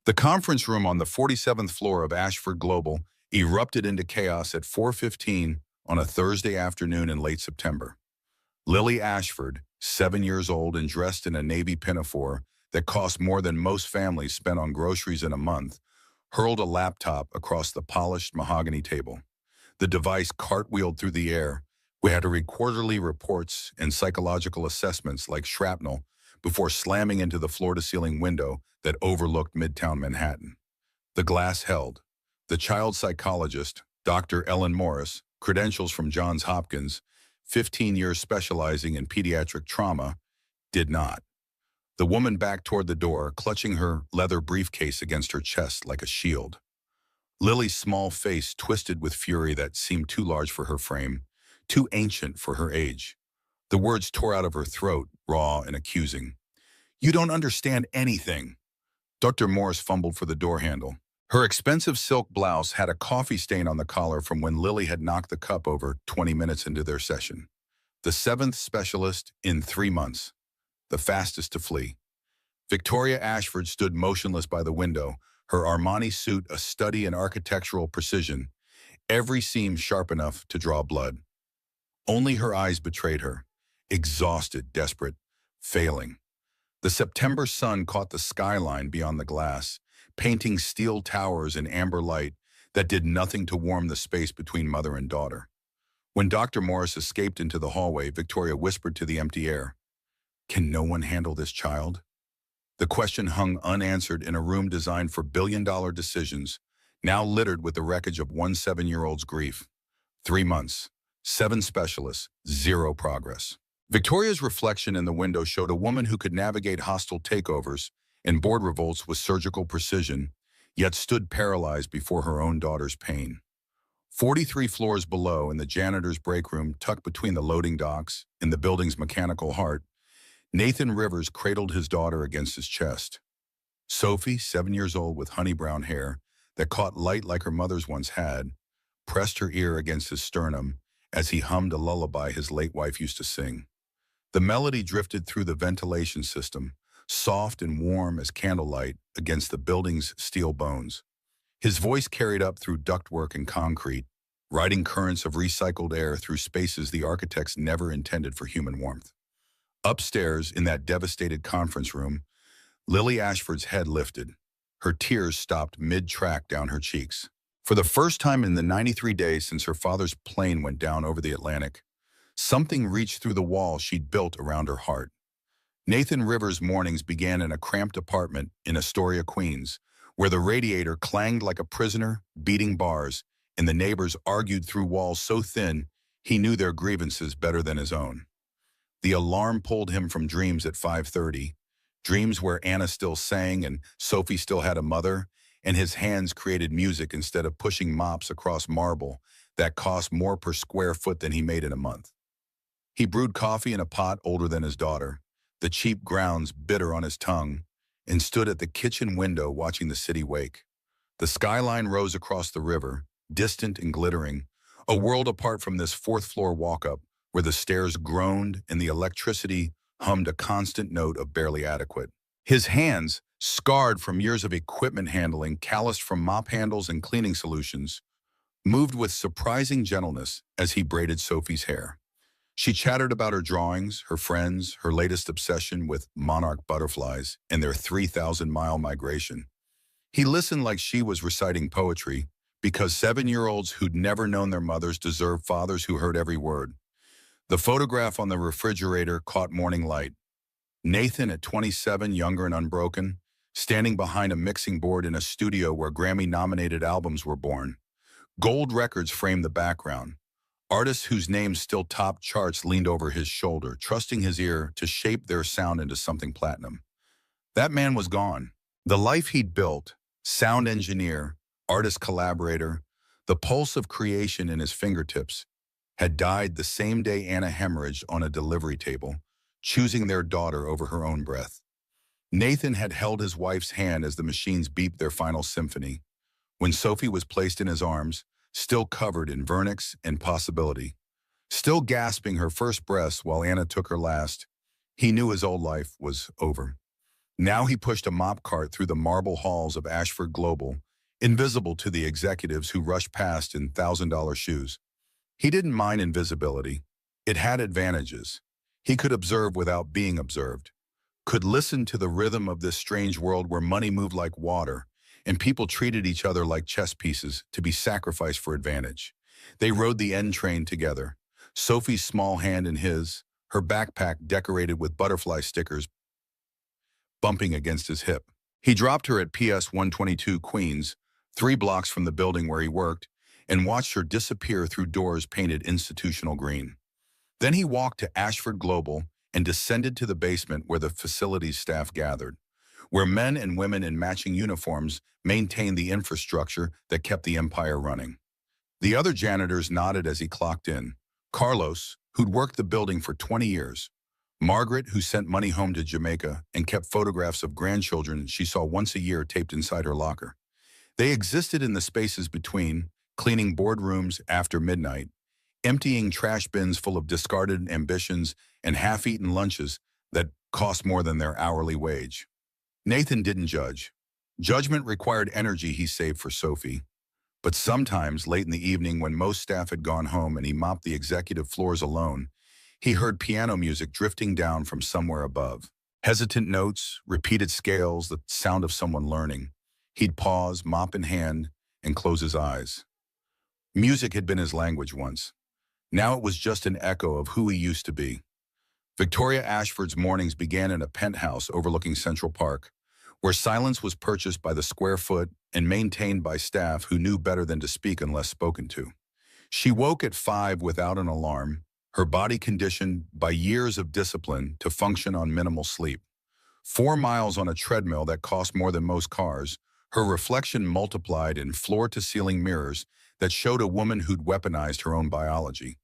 The conference room on the 47th floor of Ashford Global erupted into chaos at 4:15 on a Thursday afternoon in late September. Lily Ashford, 7 years old and dressed in a navy pinafore that cost more than most families spent on groceries in a month, hurled a laptop across the polished mahogany table. The device cartwheeled through the air. We had to read quarterly reports and psychological assessments like shrapnel before slamming into the floor-to-ceiling window that overlooked Midtown Manhattan. The glass held. The child psychologist, Dr. Ellen Morris, credentials from Johns Hopkins, 15 years specializing in pediatric trauma, did not. The woman backed toward the door, clutching her leather briefcase against her chest like a shield. Lily's small face twisted with fury that seemed too large for her frame, too ancient for her age. The words tore out of her throat, raw and accusing. "You don't understand anything." Dr. Morris fumbled for the door handle. Her expensive silk blouse had a coffee stain on the collar from when Lily had knocked the cup over 20 minutes into their session. The seventh specialist in 3 months. The fastest to flee. Victoria Ashford stood motionless by the window, her Armani suit a study in architectural precision, every seam sharp enough to draw blood. Only her eyes betrayed her, exhausted, desperate, failing. The September sun caught the skyline beyond the glass, painting steel towers in amber light that did nothing to warm the space between mother and daughter. When Dr. Morris escaped into the hallway, Victoria whispered to the empty air, "Can no one handle this child?" The question hung unanswered in a room designed for billion-dollar decisions, now littered with the wreckage of one 7-year-old's grief. 3 months, 7 specialists, 0 progress. Victoria's reflection in the window showed a woman who could navigate hostile takeovers and board revolts with surgical precision, yet stood paralyzed before her own daughter's pain. 43 floors below, in the janitor's break room tucked between the loading docks in the building's mechanical heart, Nathan Rivers cradled his daughter against his chest. Sophie, 7 years old with honey-brown hair that caught light like her mother's once had, pressed her ear against his sternum as he hummed a lullaby his late wife used to sing. The melody drifted through the ventilation system, soft and warm as candlelight against the building's steel bones. His voice carried up through ductwork and concrete, riding currents of recycled air through spaces the architects never intended for human warmth. Upstairs, in that devastated conference room, Lily Ashford's head lifted. Her tears stopped mid-track down her cheeks. For the first time in the 93 days since her father's plane went down over the Atlantic, something reached through the wall she'd built around her heart. Nathan Rivers' mornings began in a cramped apartment in Astoria, Queens, where the radiator clanged like a prisoner, beating bars, and the neighbors argued through walls so thin he knew their grievances better than his own. The alarm pulled him from dreams at 5:30, dreams where Anna still sang and Sophie still had a mother, and his hands created music instead of pushing mops across marble that cost more per square foot than he made in a month. He brewed coffee in a pot older than his daughter, the cheap grounds bitter on his tongue, and stood at the kitchen window watching the city wake. The skyline rose across the river, distant and glittering, a world apart from this fourth-floor walk-up where the stairs groaned and the electricity hummed a constant note of barely adequate. His hands, scarred from years of equipment handling, calloused from mop handles and cleaning solutions, moved with surprising gentleness as he braided Sophie's hair. She chattered about her drawings, her friends, her latest obsession with monarch butterflies and their 3,000-mile migration. He listened like she was reciting poetry, because 7-year-olds who'd never known their mothers deserve fathers who heard every word. The photograph on the refrigerator caught morning light. Nathan, at 27, younger and unbroken, standing behind a mixing board in a studio where Grammy-nominated albums were born. Gold records framed the background. Artists whose names still topped charts leaned over his shoulder, trusting his ear to shape their sound into something platinum. That man was gone. The life he'd built, sound engineer, artist collaborator, the pulse of creation in his fingertips, had died the same day Anna hemorrhaged on a delivery table, choosing their daughter over her own breath. Nathan had held his wife's hand as the machines beeped their final symphony. When Sophie was placed in his arms, still covered in vernix and possibility, still gasping her first breaths while Anna took her last, he knew his old life was over. Now he pushed a mop cart through the marble halls of Ashford Global, invisible to the executives who rushed past in $1,000 shoes. He didn't mind invisibility. It had advantages. He could observe without being observed, could listen to the rhythm of this strange world where money moved like water, and people treated each other like chess pieces to be sacrificed for advantage. They rode the N train together, Sophie's small hand in his, her backpack decorated with butterfly stickers bumping against his hip. He dropped her at PS 122 Queens, 3 blocks from the building where he worked, and watched her disappear through doors painted institutional green. Then he walked to Ashford Global and descended to the basement where the facility's staff gathered, where men and women in matching uniforms maintained the infrastructure that kept the empire running. The other janitors nodded as he clocked in. Carlos, who'd worked the building for 20 years. Margaret, who sent money home to Jamaica and kept photographs of grandchildren she saw once a year taped inside her locker. They existed in the spaces between, cleaning boardrooms after midnight, emptying trash bins full of discarded ambitions and half-eaten lunches that cost more than their hourly wage. Nathan didn't judge. Judgment required energy he saved for Sophie. But sometimes, late in the evening when most staff had gone home and he mopped the executive floors alone, he heard piano music drifting down from somewhere above. Hesitant notes, repeated scales, the sound of someone learning. He'd pause, mop in hand, and close his eyes. Music had been his language once. Now it was just an echo of who he used to be. Victoria Ashford's mornings began in a penthouse overlooking Central Park, where silence was purchased by the square foot and maintained by staff who knew better than to speak unless spoken to. She woke at 5 without an alarm, her body conditioned by years of discipline to function on minimal sleep. 4 miles on a treadmill that cost more than most cars, her reflection multiplied in floor-to-ceiling mirrors that showed a woman who'd weaponized her own biology.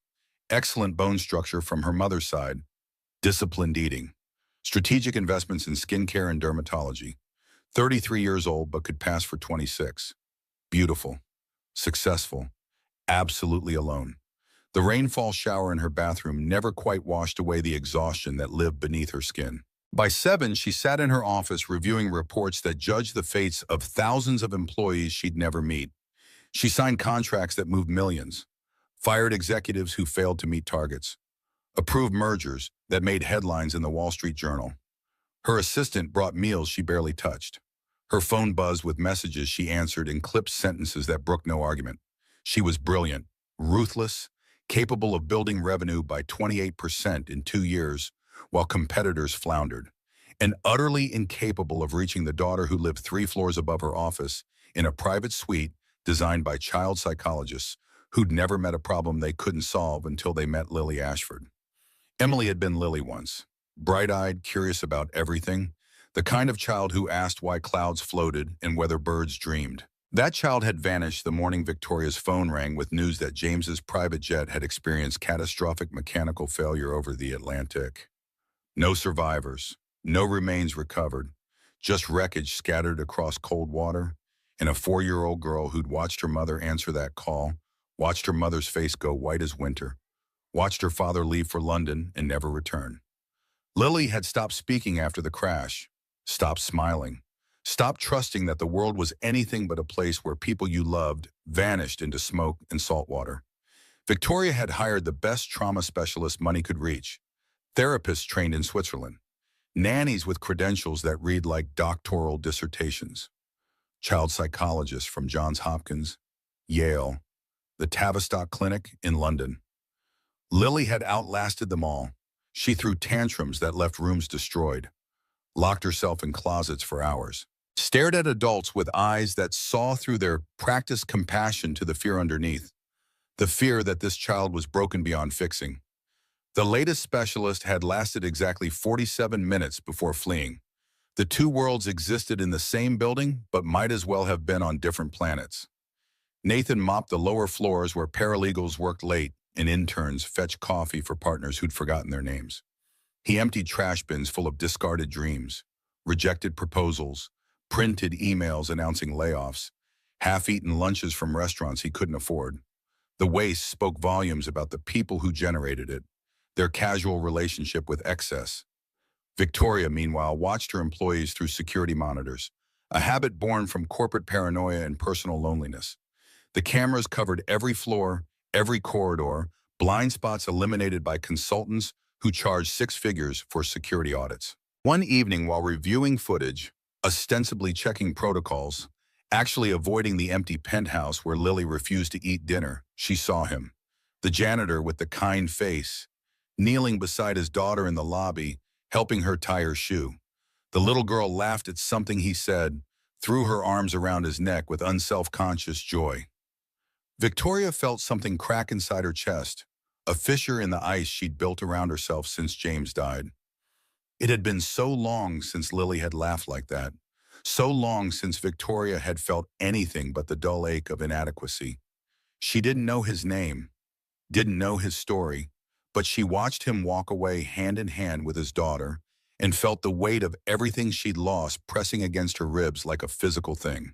Excellent bone structure from her mother's side, disciplined eating, strategic investments in skincare and dermatology. 33 years old but could pass for 26. Beautiful, successful, absolutely alone. The rainfall shower in her bathroom never quite washed away the exhaustion that lived beneath her skin. By 7, she sat in her office reviewing reports that judged the fates of thousands of employees she'd never meet. She signed contracts that moved millions, fired executives who failed to meet targets, approved mergers that made headlines in the Wall Street Journal. Her assistant brought meals she barely touched. Her phone buzzed with messages she answered in clipped sentences that brooked no argument. She was brilliant, ruthless, capable of building revenue by 28% in 2 years, while competitors floundered, and utterly incapable of reaching the daughter who lived 3 floors above her office in a private suite designed by child psychologists who'd never met a problem they couldn't solve until they met Lily Ashford. Emily had been Lily once, bright-eyed, curious about everything, the kind of child who asked why clouds floated and whether birds dreamed. That child had vanished the morning Victoria's phone rang with news that James's private jet had experienced catastrophic mechanical failure over the Atlantic. No survivors, no remains recovered, just wreckage scattered across cold water, and a 4-year-old girl who'd watched her mother answer that call, watched her mother's face go white as winter, watched her father leave for London and never return. Lily had stopped speaking after the crash, stopped smiling, stopped trusting that the world was anything but a place where people you loved vanished into smoke and salt water. Victoria had hired the best trauma specialists money could reach, therapists trained in Switzerland, nannies with credentials that read like doctoral dissertations, child psychologists from Johns Hopkins, Yale, the Tavistock Clinic in London. Lily had outlasted them all. She threw tantrums that left rooms destroyed, locked herself in closets for hours, stared at adults with eyes that saw through their practiced compassion to the fear underneath, the fear that this child was broken beyond fixing. The latest specialist had lasted exactly 47 minutes before fleeing. The 2 worlds existed in the same building, but might as well have been on different planets. Nathan mopped the lower floors where paralegals worked late and interns fetched coffee for partners who'd forgotten their names. He emptied trash bins full of discarded dreams, rejected proposals, printed emails announcing layoffs, half-eaten lunches from restaurants he couldn't afford. The waste spoke volumes about the people who generated it, their casual relationship with excess. Victoria, meanwhile, watched her employees through security monitors, a habit born from corporate paranoia and personal loneliness. The cameras covered every floor, every corridor, blind spots eliminated by consultants who charged six figures for security audits. One evening while reviewing footage, ostensibly checking protocols, actually avoiding the empty penthouse where Lily refused to eat dinner, she saw him, the janitor with the kind face, kneeling beside his daughter in the lobby, helping her tie her shoe. The little girl laughed at something he said, threw her arms around his neck with unself-conscious joy. Victoria felt something crack inside her chest, a fissure in the ice she'd built around herself since James died. It had been so long since Lily had laughed like that, so long since Victoria had felt anything but the dull ache of inadequacy. She didn't know his name, didn't know his story, but she watched him walk away hand in hand with his daughter and felt the weight of everything she'd lost pressing against her ribs like a physical thing.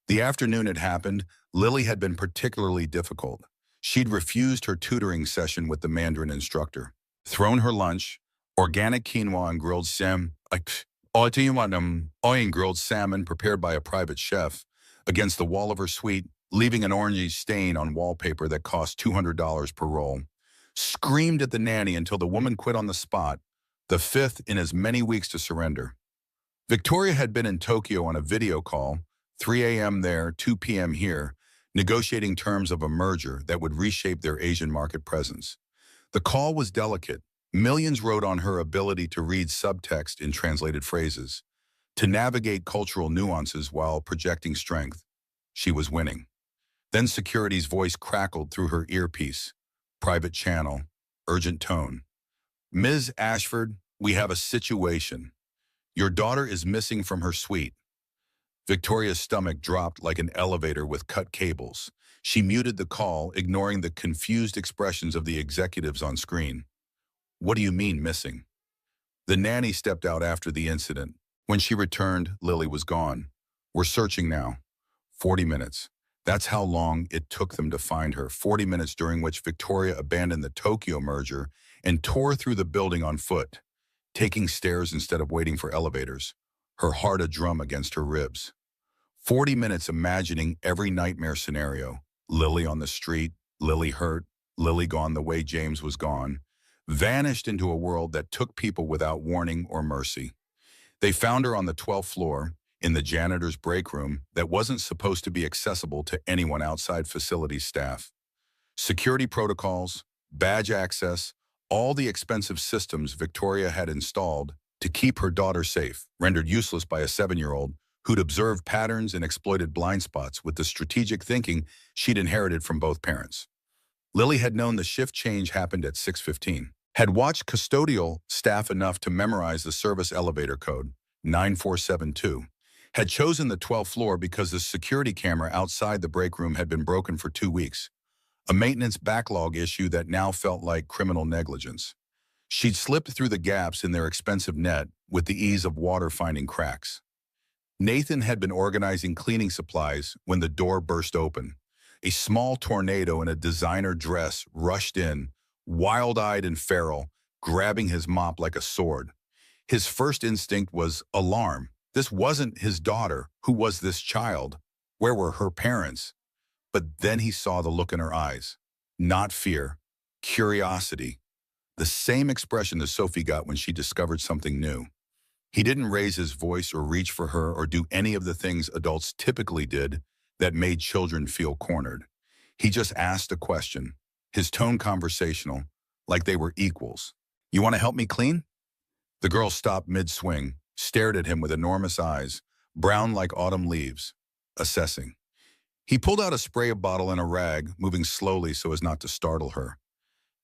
The afternoon it happened, Lily had been particularly difficult. She'd refused her tutoring session with the Mandarin instructor, thrown her lunch, organic quinoa and grilled salmon prepared by a private chef, against the wall of her suite, leaving an orangey stain on wallpaper that cost $200 per roll. Screamed at the nanny until the woman quit on the spot, the fifth in as many weeks to surrender. Victoria had been in Tokyo on a video call, 3 a.m. there, 2 p.m. here, negotiating terms of a merger that would reshape their Asian market presence. The call was delicate. Millions rode on her ability to read subtext in translated phrases, to navigate cultural nuances while projecting strength. She was winning. Then security's voice crackled through her earpiece. Private channel, urgent tone. Ms. Ashford, we have a situation. Your daughter is missing from her suite. Victoria's stomach dropped like an elevator with cut cables. She muted the call, ignoring the confused expressions of the executives on screen. What do you mean, missing? The nanny stepped out after the incident. When she returned, Lily was gone. We're searching now. 40 minutes. That's how long it took them to find her. 40 minutes during which Victoria abandoned the Tokyo merger and tore through the building on foot, taking stairs instead of waiting for elevators, her heart a drum against her ribs. 40 minutes imagining every nightmare scenario. Lily on the street, Lily hurt, Lily gone the way James was gone, vanished into a world that took people without warning or mercy. They found her on the 12th floor, in the janitor's break room that wasn't supposed to be accessible to anyone outside facility staff. Security protocols, badge access, all the expensive systems Victoria had installed to keep her daughter safe, rendered useless by a 7-year-old who'd observed patterns and exploited blind spots with the strategic thinking she'd inherited from both parents. Lily had known the shift change happened at 6:15, had watched custodial staff enough to memorize the service elevator code, 9472, had chosen the 12th floor because the security camera outside the break room had been broken for 2 weeks, a maintenance backlog issue that now felt like criminal negligence. She'd slipped through the gaps in their expensive net with the ease of water finding cracks. Nathan had been organizing cleaning supplies when the door burst open. A small tornado in a designer dress rushed in, wild-eyed and feral, grabbing his mop like a sword. His first instinct was alarm. This wasn't his daughter. Who was this child? Where were her parents? But then he saw the look in her eyes. Not fear, curiosity. The same expression that Sophie got when she discovered something new. He didn't raise his voice or reach for her or do any of the things adults typically did that made children feel cornered. He just asked a question, his tone conversational, like they were equals. You want to help me clean? The girl stopped mid-swing, stared at him with enormous eyes, brown like autumn leaves, assessing. He pulled out a spray bottle and a rag, moving slowly so as not to startle her.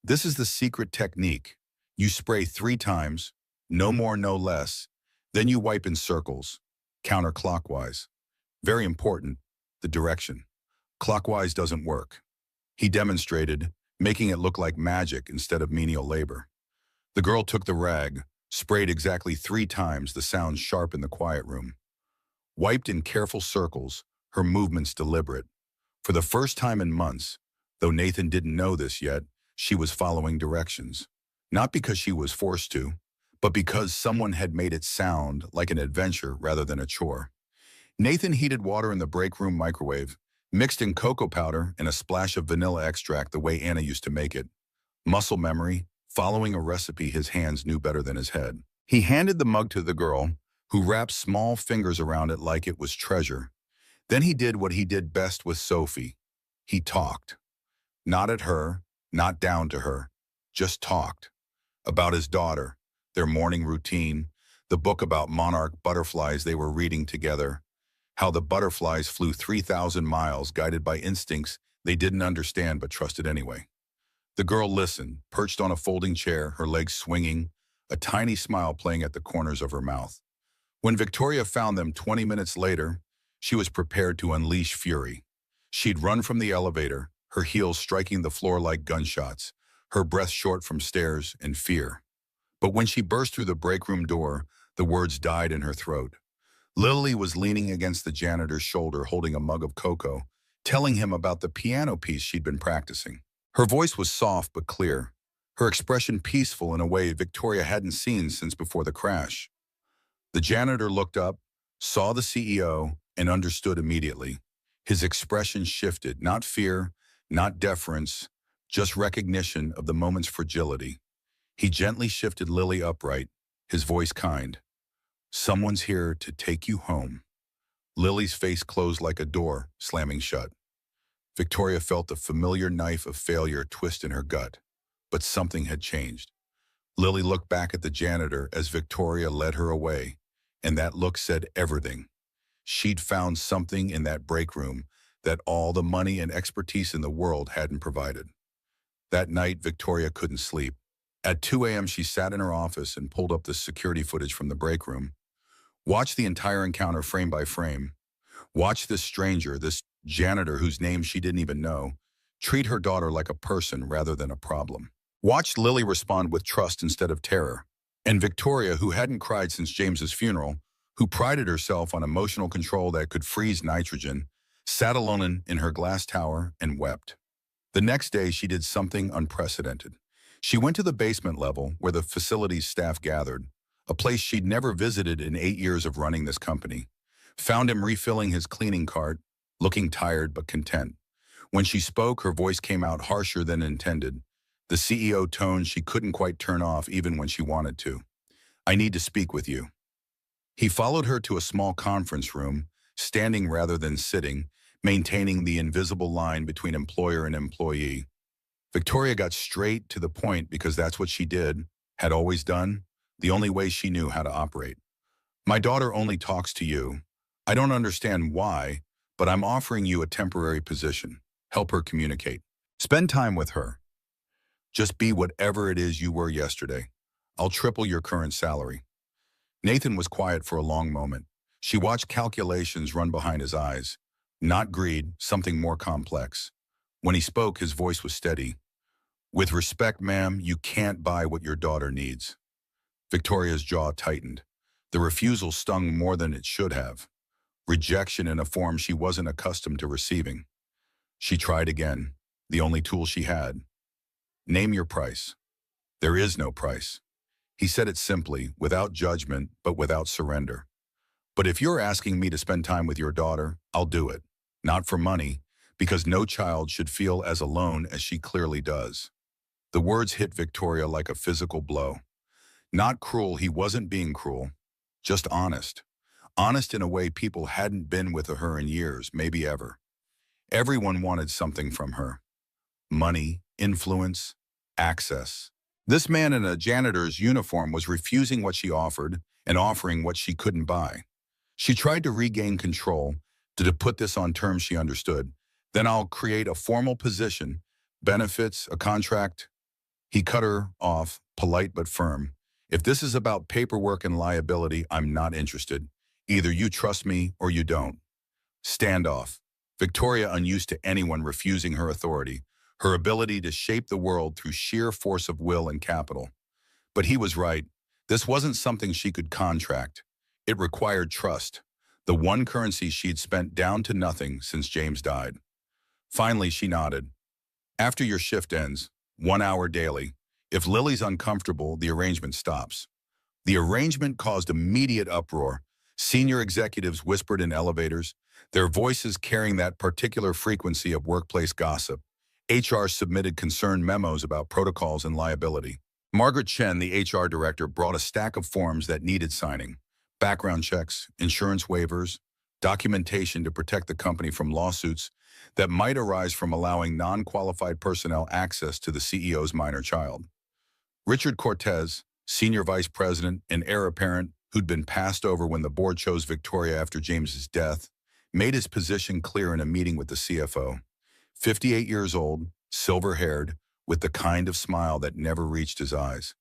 This is the secret technique. You spray 3 times, no more, no less, then you wipe in circles, counterclockwise. Very important, the direction. Clockwise doesn't work. He demonstrated, making it look like magic instead of menial labor. The girl took the rag, sprayed exactly 3 times, the sound sharp in the quiet room. Wiped in careful circles, her movements deliberate. For the first time in months, though Nathan didn't know this yet, she was following directions. Not because she was forced to, but because someone had made it sound like an adventure rather than a chore. Nathan heated water in the break room microwave, mixed in cocoa powder and a splash of vanilla extract the way Anna used to make it. Muscle memory, following a recipe his hands knew better than his head. He handed the mug to the girl, who wrapped small fingers around it like it was treasure. Then he did what he did best with Sophie. He talked. Not at her, not down to her. Just talked. About his daughter, their morning routine, the book about monarch butterflies they were reading together, how the butterflies flew 3,000 miles guided by instincts they didn't understand but trusted anyway. The girl listened, perched on a folding chair, her legs swinging, a tiny smile playing at the corners of her mouth. When Victoria found them 20 minutes later, she was prepared to unleash fury. She'd run from the elevator, her heels striking the floor like gunshots, her breath short from stares and fear. But when she burst through the break room door, the words died in her throat. Lily was leaning against the janitor's shoulder holding a mug of cocoa, telling him about the piano piece she'd been practicing. Her voice was soft but clear, her expression peaceful in a way Victoria hadn't seen since before the crash. The janitor looked up, saw the CEO, and understood immediately. His expression shifted, not fear, not deference, just recognition of the moment's fragility. He gently shifted Lily upright, his voice kind. "Someone's here to take you home." Lily's face closed like a door, slamming shut. Victoria felt the familiar knife of failure twist in her gut, but something had changed. Lily looked back at the janitor as Victoria led her away, and that look said everything. She'd found something in that break room that all the money and expertise in the world hadn't provided. That night, Victoria couldn't sleep. At 2 a.m., she sat in her office and pulled up the security footage from the break room. Watched the entire encounter frame by frame. Watched this stranger, this janitor whose name she didn't even know, treat her daughter like a person rather than a problem. Watched Lily respond with trust instead of terror. And Victoria, who hadn't cried since James's funeral, who prided herself on emotional control that could freeze nitrogen, sat alone in her glass tower and wept. The next day, she did something unprecedented. She went to the basement level where the facility's staff gathered, a place she'd never visited in 8 years of running this company. Found him refilling his cleaning cart, looking tired but content. When she spoke, her voice came out harsher than intended, the CEO tone she couldn't quite turn off even when she wanted to. "I need to speak with you." He followed her to a small conference room, standing rather than sitting, maintaining the invisible line between employer and employee. Victoria got straight to the point because that's what she did, had always done, the only way she knew how to operate. "My daughter only talks to you. I don't understand why, but I'm offering you a temporary position. Help her communicate. Spend time with her. Just be whatever it is you were yesterday. I'll triple your current salary." Nathan was quiet for a long moment. She watched calculations run behind his eyes. Not greed, something more complex. When he spoke, his voice was steady. "With respect, ma'am, you can't buy what your daughter needs." Victoria's jaw tightened. The refusal stung more than it should have. Rejection in a form she wasn't accustomed to receiving. She tried again, the only tool she had. "Name your price." "There is no price." He said it simply, without judgment, but without surrender. "But if you're asking me to spend time with your daughter, I'll do it. Not for money, because no child should feel as alone as she clearly does." The words hit Victoria like a physical blow. Not cruel, he wasn't being cruel. Just honest. Honest in a way people hadn't been with her in years, maybe ever. Everyone wanted something from her. Money, influence, access. This man in a janitor's uniform was refusing what she offered and offering what she couldn't buy. She tried to regain control, to put this on terms she understood. "Then I'll create a formal position, benefits, a contract." He cut her off, polite but firm. "If this is about paperwork and liability, I'm not interested. Either you trust me or you don't." Standoff. Victoria, unused to anyone refusing her authority, her ability to shape the world through sheer force of will and capital. But he was right. This wasn't something she could contract. It required trust, the one currency she'd spent down to nothing since James died. Finally, she nodded. "After your shift ends, 1 hour daily. If Lily's uncomfortable, the arrangement stops. The arrangement caused immediate uproar. Senior executives whispered in elevators, their voices carrying that particular frequency of workplace gossip. HR submitted concerned memos about protocols and liability. Margaret Chen, the HR director, brought a stack of forms that needed signing. Background checks, insurance waivers, documentation to protect the company from lawsuits that might arise from allowing non-qualified personnel access to the CEO's minor child. Richard Cortez, senior vice president and heir apparent who'd been passed over when the board chose Victoria after James's death, made his position clear in a meeting with the CFO. 58 years old, silver-haired, with the kind of smile that never reached his eyes.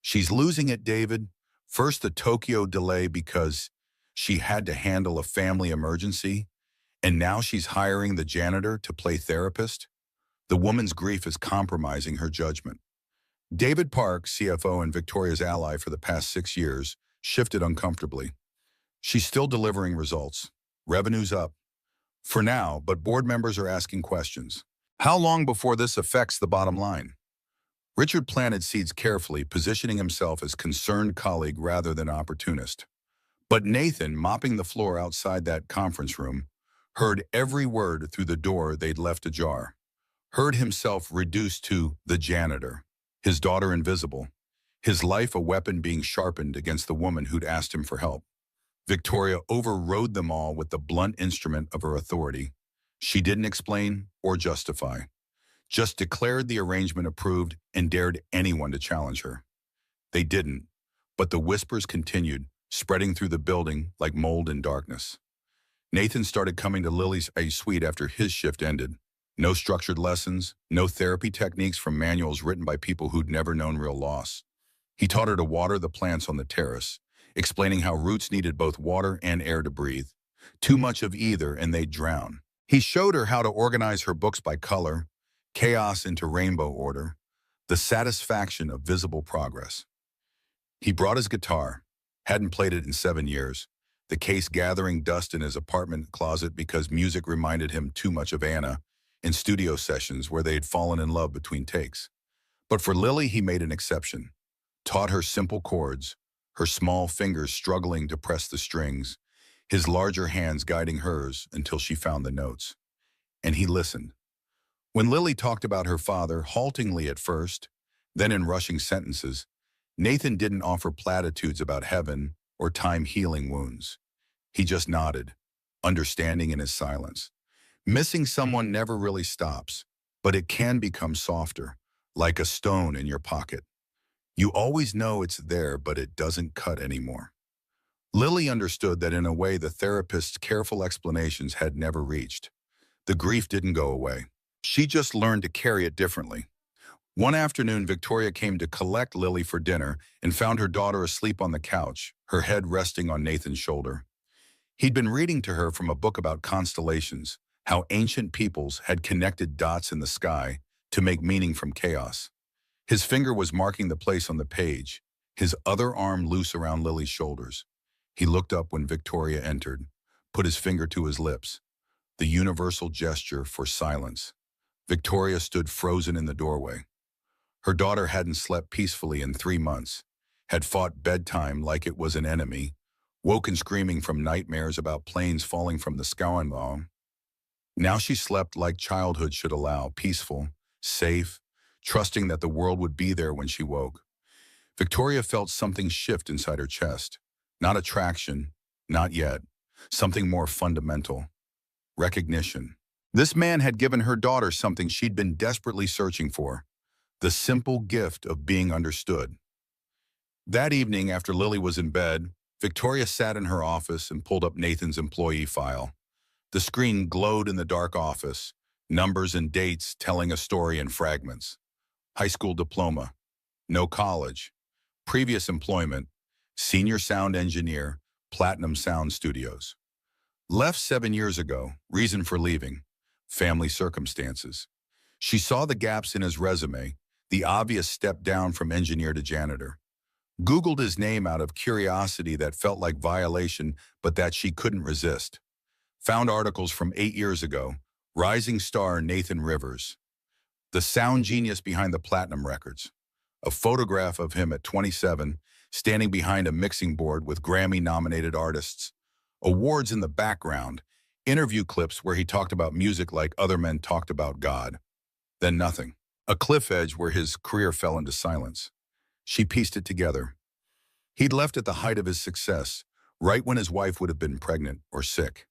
She's losing it, David. First, the Tokyo delay because she had to handle a family emergency, and now she's hiring the janitor to play therapist. The woman's grief is compromising her judgment. David Park, CFO and Victoria's ally for the past 6 years, shifted uncomfortably. She's still delivering results. Revenue's up. For now, but board members are asking questions. How long before this affects the bottom line? Richard planted seeds carefully, positioning himself as concerned colleague rather than opportunist. But Nathan, mopping the floor outside that conference room, heard every word through the door they'd left ajar. Heard himself reduced to the janitor, his daughter invisible, his life a weapon being sharpened against the woman who'd asked him for help. Victoria overrode them all with the blunt instrument of her authority. She didn't explain or justify, just declared the arrangement approved and dared anyone to challenge her. They didn't, but the whispers continued, spreading through the building like mold in darkness. Nathan started coming to Lily's suite after his shift ended. No structured lessons, no therapy techniques from manuals written by people who'd never known real loss. He taught her to water the plants on the terrace, explaining how roots needed both water and air to breathe. Too much of either and they'd drown. He showed her how to organize her books by color, chaos into rainbow order, the satisfaction of visible progress. He brought his guitar, hadn't played it in 7 years, the case gathering dust in his apartment closet because music reminded him too much of Anna in studio sessions where they'd fallen in love between takes. But for Lily, he made an exception, taught her simple chords, her small fingers struggling to press the strings, his larger hands guiding hers until she found the notes. And he listened. When Lily talked about her father, haltingly at first, then in rushing sentences, Nathan didn't offer platitudes about heaven or time healing wounds. He just nodded, understanding in his silence. Missing someone never really stops, but it can become softer, like a stone in your pocket. You always know it's there, but it doesn't cut anymore. Lily understood that in a way the therapist's careful explanations had never reached. The grief didn't go away. She just learned to carry it differently. One afternoon, Victoria came to collect Lily for dinner and found her daughter asleep on the couch, her head resting on Nathan's shoulder. He'd been reading to her from a book about constellations, how ancient peoples had connected dots in the sky to make meaning from chaos. His finger was marking the place on the page, his other arm loose around Lily's shoulders. He looked up when Victoria entered, put his finger to his lips, the universal gesture for silence. Victoria stood frozen in the doorway. Her daughter hadn't slept peacefully in 3 months, had fought bedtime like it was an enemy, woken screaming from nightmares about planes falling from the sky. Now she slept like childhood should allow, peaceful, safe, trusting that the world would be there when she woke. Victoria felt something shift inside her chest. Not attraction, not yet. Something more fundamental. Recognition. This man had given her daughter something she'd been desperately searching for. The simple gift of being understood. That evening, after Lily was in bed, Victoria sat in her office and pulled up Nathan's employee file. The screen glowed in the dark office, numbers and dates telling a story in fragments. High school diploma, no college, previous employment, senior sound engineer, Platinum Sound Studios. Left 7 years ago, reason for leaving, family circumstances. She saw the gaps in his resume, the obvious step down from engineer to janitor. Googled his name out of curiosity that felt like violation, but that she couldn't resist. Found articles from 8 years ago, rising star Nathan Rivers, the sound genius behind the Platinum Records. A photograph of him at 27, standing behind a mixing board with Grammy-nominated artists. Awards in the background, interview clips where he talked about music like other men talked about God. Then nothing. A cliff edge where his career fell into silence. She pieced it together. He'd left at the height of his success, right when his wife would have been pregnant or sick.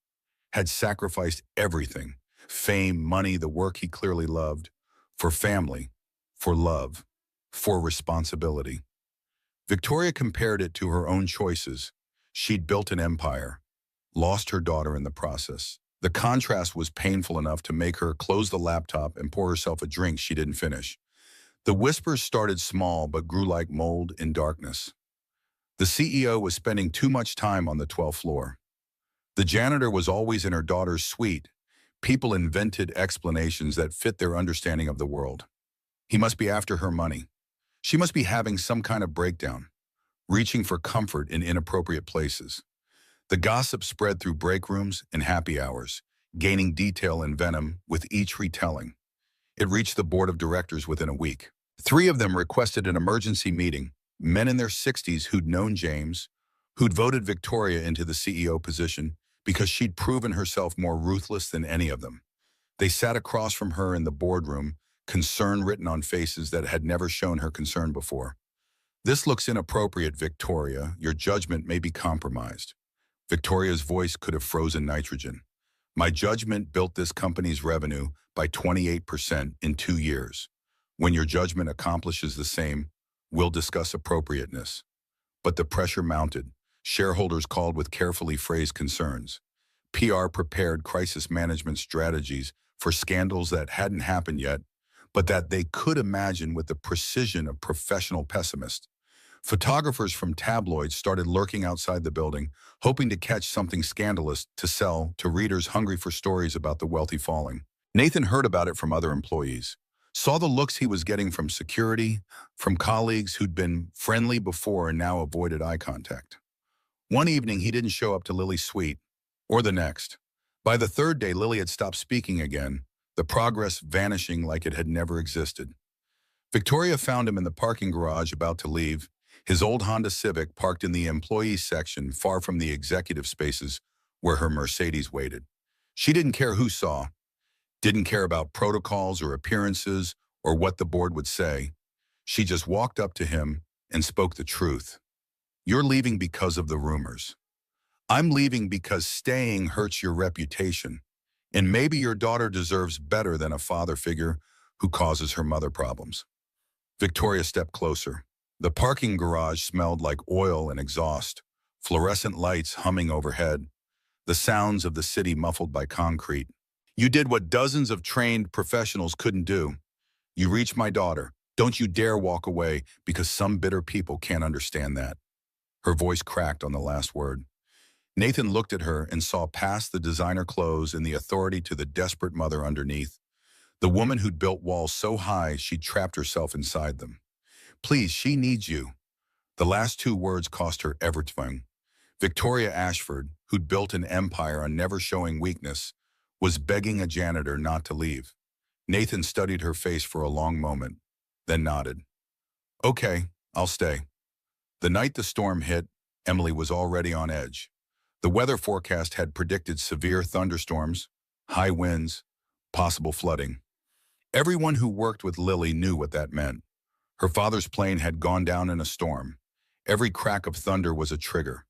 Had sacrificed everything, fame, money, the work he clearly loved, for family, for love, for responsibility. Victoria compared it to her own choices. She'd built an empire, lost her daughter in the process. The contrast was painful enough to make her close the laptop and pour herself a drink she didn't finish. The whispers started small but grew like mold in darkness. The CEO was spending too much time on the 12th floor. The janitor was always in her daughter's suite. People invented explanations that fit their understanding of the world. He must be after her money. She must be having some kind of breakdown, reaching for comfort in inappropriate places. The gossip spread through break rooms and happy hours, gaining detail and venom with each retelling. It reached the board of directors within a week. 3 of them requested an emergency meeting, men in their 60s who'd known James, who'd voted Victoria into the CEO position because she'd proven herself more ruthless than any of them. They sat across from her in the boardroom, concern written on faces that had never shown her concern before. "This looks inappropriate, Victoria. Your judgment may be compromised." Victoria's voice could have frozen nitrogen. "My judgment built this company's revenue by 28% in 2 years. When your judgment accomplishes the same, we'll discuss appropriateness." But the pressure mounted. Shareholders called with carefully phrased concerns. PR prepared crisis management strategies for scandals that hadn't happened yet, but that they could imagine with the precision of professional pessimists. Photographers from tabloids started lurking outside the building, hoping to catch something scandalous to sell to readers hungry for stories about the wealthy falling. Nathan heard about it from other employees, saw the looks he was getting from security, from colleagues who'd been friendly before and now avoided eye contact. One evening, he didn't show up to Lily's suite, or the next. By the 3rd day, Lily had stopped speaking again, the progress vanishing like it had never existed. Victoria found him in the parking garage about to leave, his old Honda Civic parked in the employee section far from the executive spaces where her Mercedes waited. She didn't care who saw, didn't care about protocols or appearances or what the board would say. She just walked up to him and spoke the truth. "You're leaving because of the rumors. I'm leaving because staying hurts your reputation. And maybe your daughter deserves better than a father figure who causes her mother problems." Victoria stepped closer. The parking garage smelled like oil and exhaust, fluorescent lights humming overhead, the sounds of the city muffled by concrete. "You did what dozens of trained professionals couldn't do. You reached my daughter. Don't you dare walk away because some bitter people can't understand that." Her voice cracked on the last word. Nathan looked at her and saw past the designer clothes and the authority to the desperate mother underneath, the woman who'd built walls so high she'd trapped herself inside them. "Please, she needs you." The last 2 words cost her everything. Victoria Ashford, who'd built an empire on never showing weakness, was begging a janitor not to leave. Nathan studied her face for a long moment, then nodded. "Okay, I'll stay." The night the storm hit, Emily was already on edge. The weather forecast had predicted severe thunderstorms, high winds, possible flooding. Everyone who worked with Lily knew what that meant. Her father's plane had gone down in a storm. Every crack of thunder was a trigger.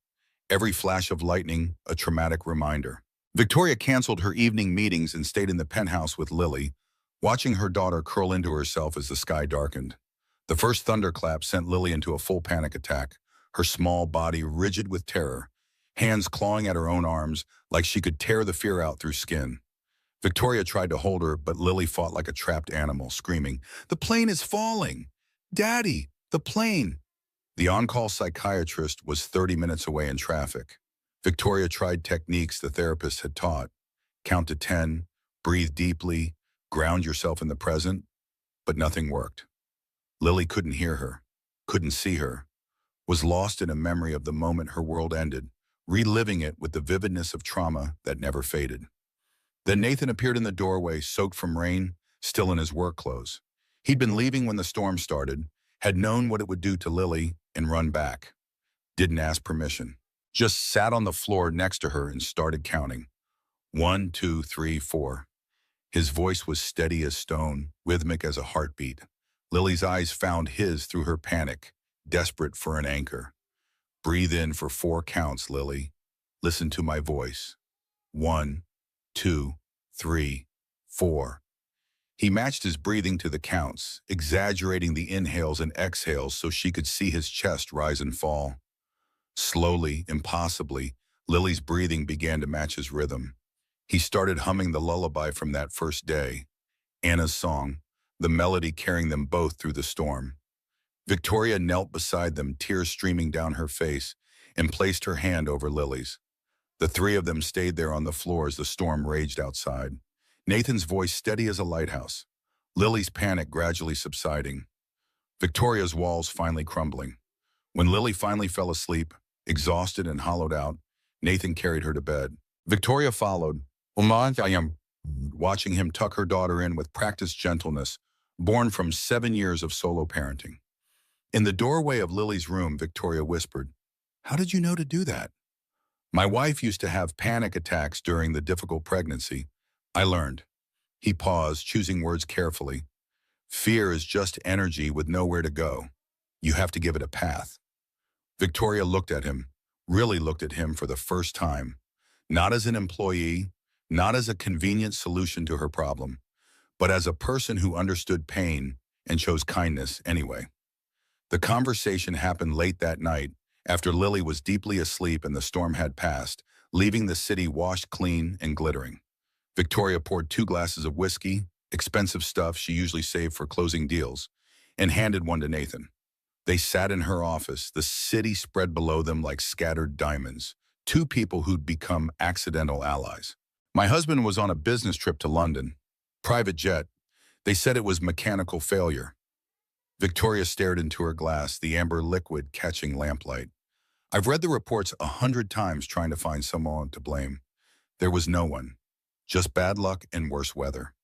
Every flash of lightning, a traumatic reminder. Victoria canceled her evening meetings and stayed in the penthouse with Lily, watching her daughter curl into herself as the sky darkened. The first thunderclap sent Lily into a full panic attack, her small body rigid with terror, hands clawing at her own arms like she could tear the fear out through skin. Victoria tried to hold her, but Lily fought like a trapped animal, screaming, "The plane is falling! Daddy, the plane!" The on-call psychiatrist was 30 minutes away in traffic. Victoria tried techniques the therapist had taught. Count to 10, breathe deeply, ground yourself in the present, but nothing worked. Lily couldn't hear her, couldn't see her, was lost in a memory of the moment her world ended, reliving it with the vividness of trauma that never faded. Then Nathan appeared in the doorway, soaked from rain, still in his work clothes. He'd been leaving when the storm started, had known what it would do to Lily, and run back. Didn't ask permission. Just sat on the floor next to her and started counting. 1, 2, 3, 4. His voice was steady as stone, rhythmic as a heartbeat. Lily's eyes found his through her panic, desperate for an anchor. Breathe in for 4 counts, Lily. Listen to my voice. 1, 2, 3, 4. He matched his breathing to the counts, exaggerating the inhales and exhales so she could see his chest rise and fall. Slowly, impossibly, Lily's breathing began to match his rhythm. He started humming the lullaby from that first day, Anna's song, the melody carrying them both through the storm. Victoria knelt beside them, tears streaming down her face, and placed her hand over Lily's. The 3 of them stayed there on the floor as the storm raged outside. Nathan's voice steady as a lighthouse. Lily's panic gradually subsiding. Victoria's walls finally crumbling. When Lily finally fell asleep, exhausted and hollowed out, Nathan carried her to bed. Victoria followed, watching him tuck her daughter in with practiced gentleness, born from 7 years of solo parenting. In the doorway of Lily's room, Victoria whispered, "How did you know to do that?" "My wife used to have panic attacks during the difficult pregnancy. I learned." He paused, choosing words carefully. "Fear is just energy with nowhere to go. You have to give it a path." Victoria looked at him, really looked at him for the first time, not as an employee, not as a convenient solution to her problem, but as a person who understood pain and chose kindness anyway. The conversation happened late that night, after Lily was deeply asleep and the storm had passed, leaving the city washed clean and glittering. Victoria poured 2 glasses of whiskey, expensive stuff she usually saved for closing deals, and handed one to Nathan. They sat in her office, the city spread below them like scattered diamonds, 2 people who'd become accidental allies. "My husband was on a business trip to London. Private jet. They said it was mechanical failure." Victoria stared into her glass, the amber liquid catching lamplight. "I've read the reports 100 times trying to find someone to blame. There was no one. Just bad luck and worse weather."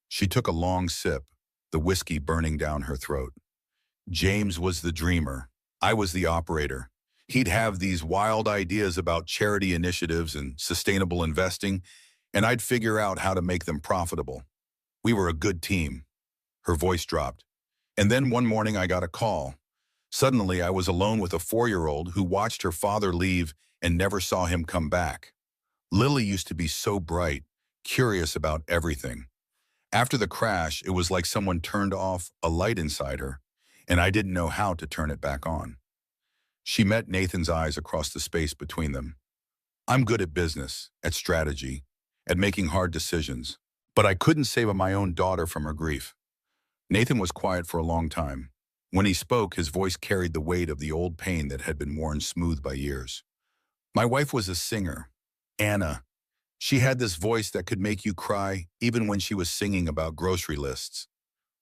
She took a long sip, the whiskey burning down her throat. "James was the dreamer. I was the operator. He'd have these wild ideas about charity initiatives and sustainable investing, and I'd figure out how to make them profitable. We were a good team." Her voice dropped. "And then one morning I got a call. Suddenly I was alone with a 4-year-old who watched her father leave and never saw him come back. Lily used to be so bright, curious about everything. After the crash, it was like someone turned off a light inside her, and I didn't know how to turn it back on." She met Nathan's eyes across the space between them. "I'm good at business, at strategy, at making hard decisions, but I couldn't save my own daughter from her grief." Nathan was quiet for a long time. When he spoke, his voice carried the weight of the old pain that had been worn smooth by years. "My wife was a singer, Anna. She had this voice that could make you cry even when she was singing about grocery lists.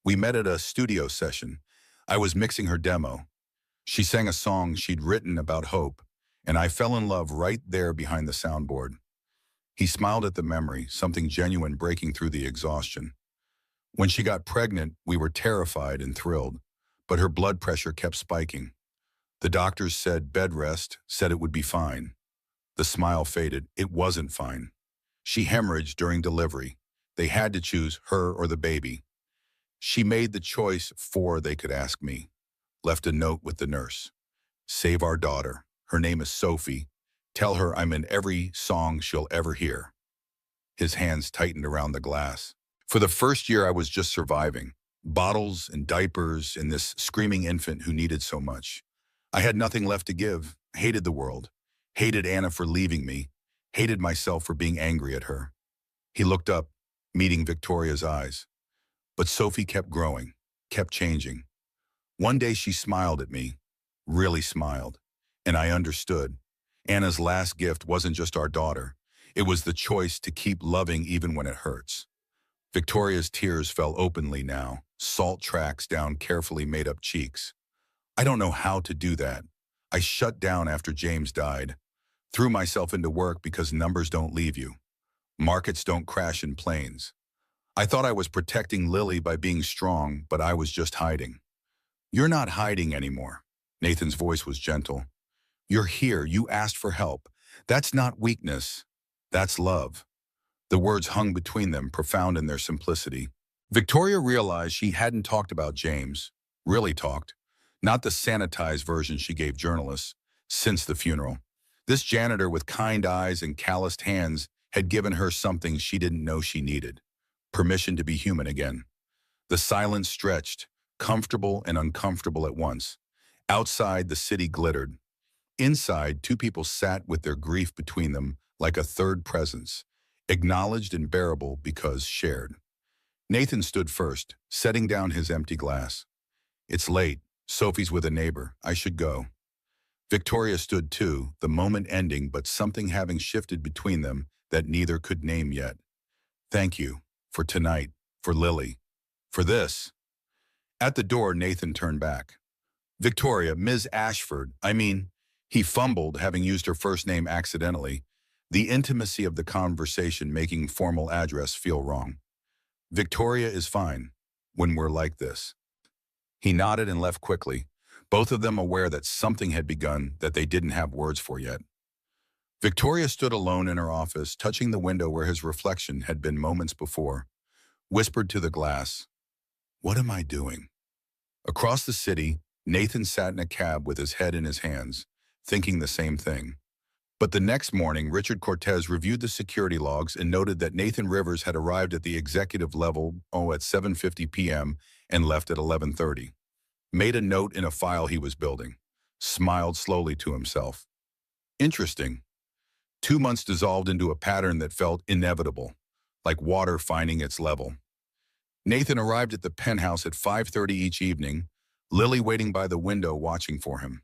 We met at a studio session. I was mixing her demo. She sang a song she'd written about hope, and I fell in love right there behind the soundboard." He smiled at the memory, something genuine breaking through the exhaustion. "When she got pregnant, we were terrified and thrilled, but her blood pressure kept spiking. The doctors said bed rest, said it would be fine." The smile faded. It wasn't fine. She hemorrhaged during delivery. They had to choose her or the baby. She made the choice before they could ask me. Left a note with the nurse. "Save our daughter. Her name is Sophie. Tell her I'm in every song she'll ever hear." His hands tightened around the glass. "For the first year I was just surviving. Bottles and diapers and this screaming infant who needed so much. I had nothing left to give. Hated the world. Hated Anna for leaving me. Hated myself for being angry at her." He looked up, meeting Victoria's eyes. "But Sophie kept growing, kept changing. One day she smiled at me, really smiled, and I understood. Anna's last gift wasn't just our daughter. It was the choice to keep loving even when it hurts." Victoria's tears fell openly now, salt tracks down carefully made-up cheeks. "I don't know how to do that. I shut down after James died. Threw myself into work because numbers don't leave you. Markets don't crash in planes. I thought I was protecting Lily by being strong, but I was just hiding." "You're not hiding anymore." Nathan's voice was gentle. You're here, you asked for help. That's not weakness. That's love. The words hung between them, profound in their simplicity. Victoria realized she hadn't talked about James, really talked, not the sanitized version she gave journalists, since the funeral. This janitor with kind eyes and calloused hands had given her something she didn't know she needed: permission to be human again. The silence stretched, comfortable and uncomfortable at once. Outside, the city glittered. Inside, two people sat with their grief between them like a third presence, acknowledged and bearable because shared. Nathan stood first, setting down his empty glass. It's late. Sophie's with a neighbor. I should go. Victoria stood too, the moment ending, but something having shifted between them that neither could name yet. Thank you. For tonight. For Lily. For this. At the door, Nathan turned back. Victoria, Ms. Ashford, he fumbled, having used her first name accidentally, the intimacy of the conversation making formal address feel wrong. Victoria is fine when we're like this. He nodded and left quickly, both of them aware that something had begun that they didn't have words for yet. Victoria stood alone in her office, touching the window where his reflection had been moments before, whispered to the glass, "What am I doing?" Across the city, Nathan sat in a cab with his head in his hands, thinking the same thing. But the next morning, Richard Cortez reviewed the security logs and noted that Nathan Rivers had arrived at the executive level at 7:50 p.m. and left at 11:30. Made a note in a file he was building. Smiled slowly to himself. Interesting. 2 months dissolved into a pattern that felt inevitable, like water finding its level. Nathan arrived at the penthouse at 5:30 each evening, Lily waiting by the window watching for him.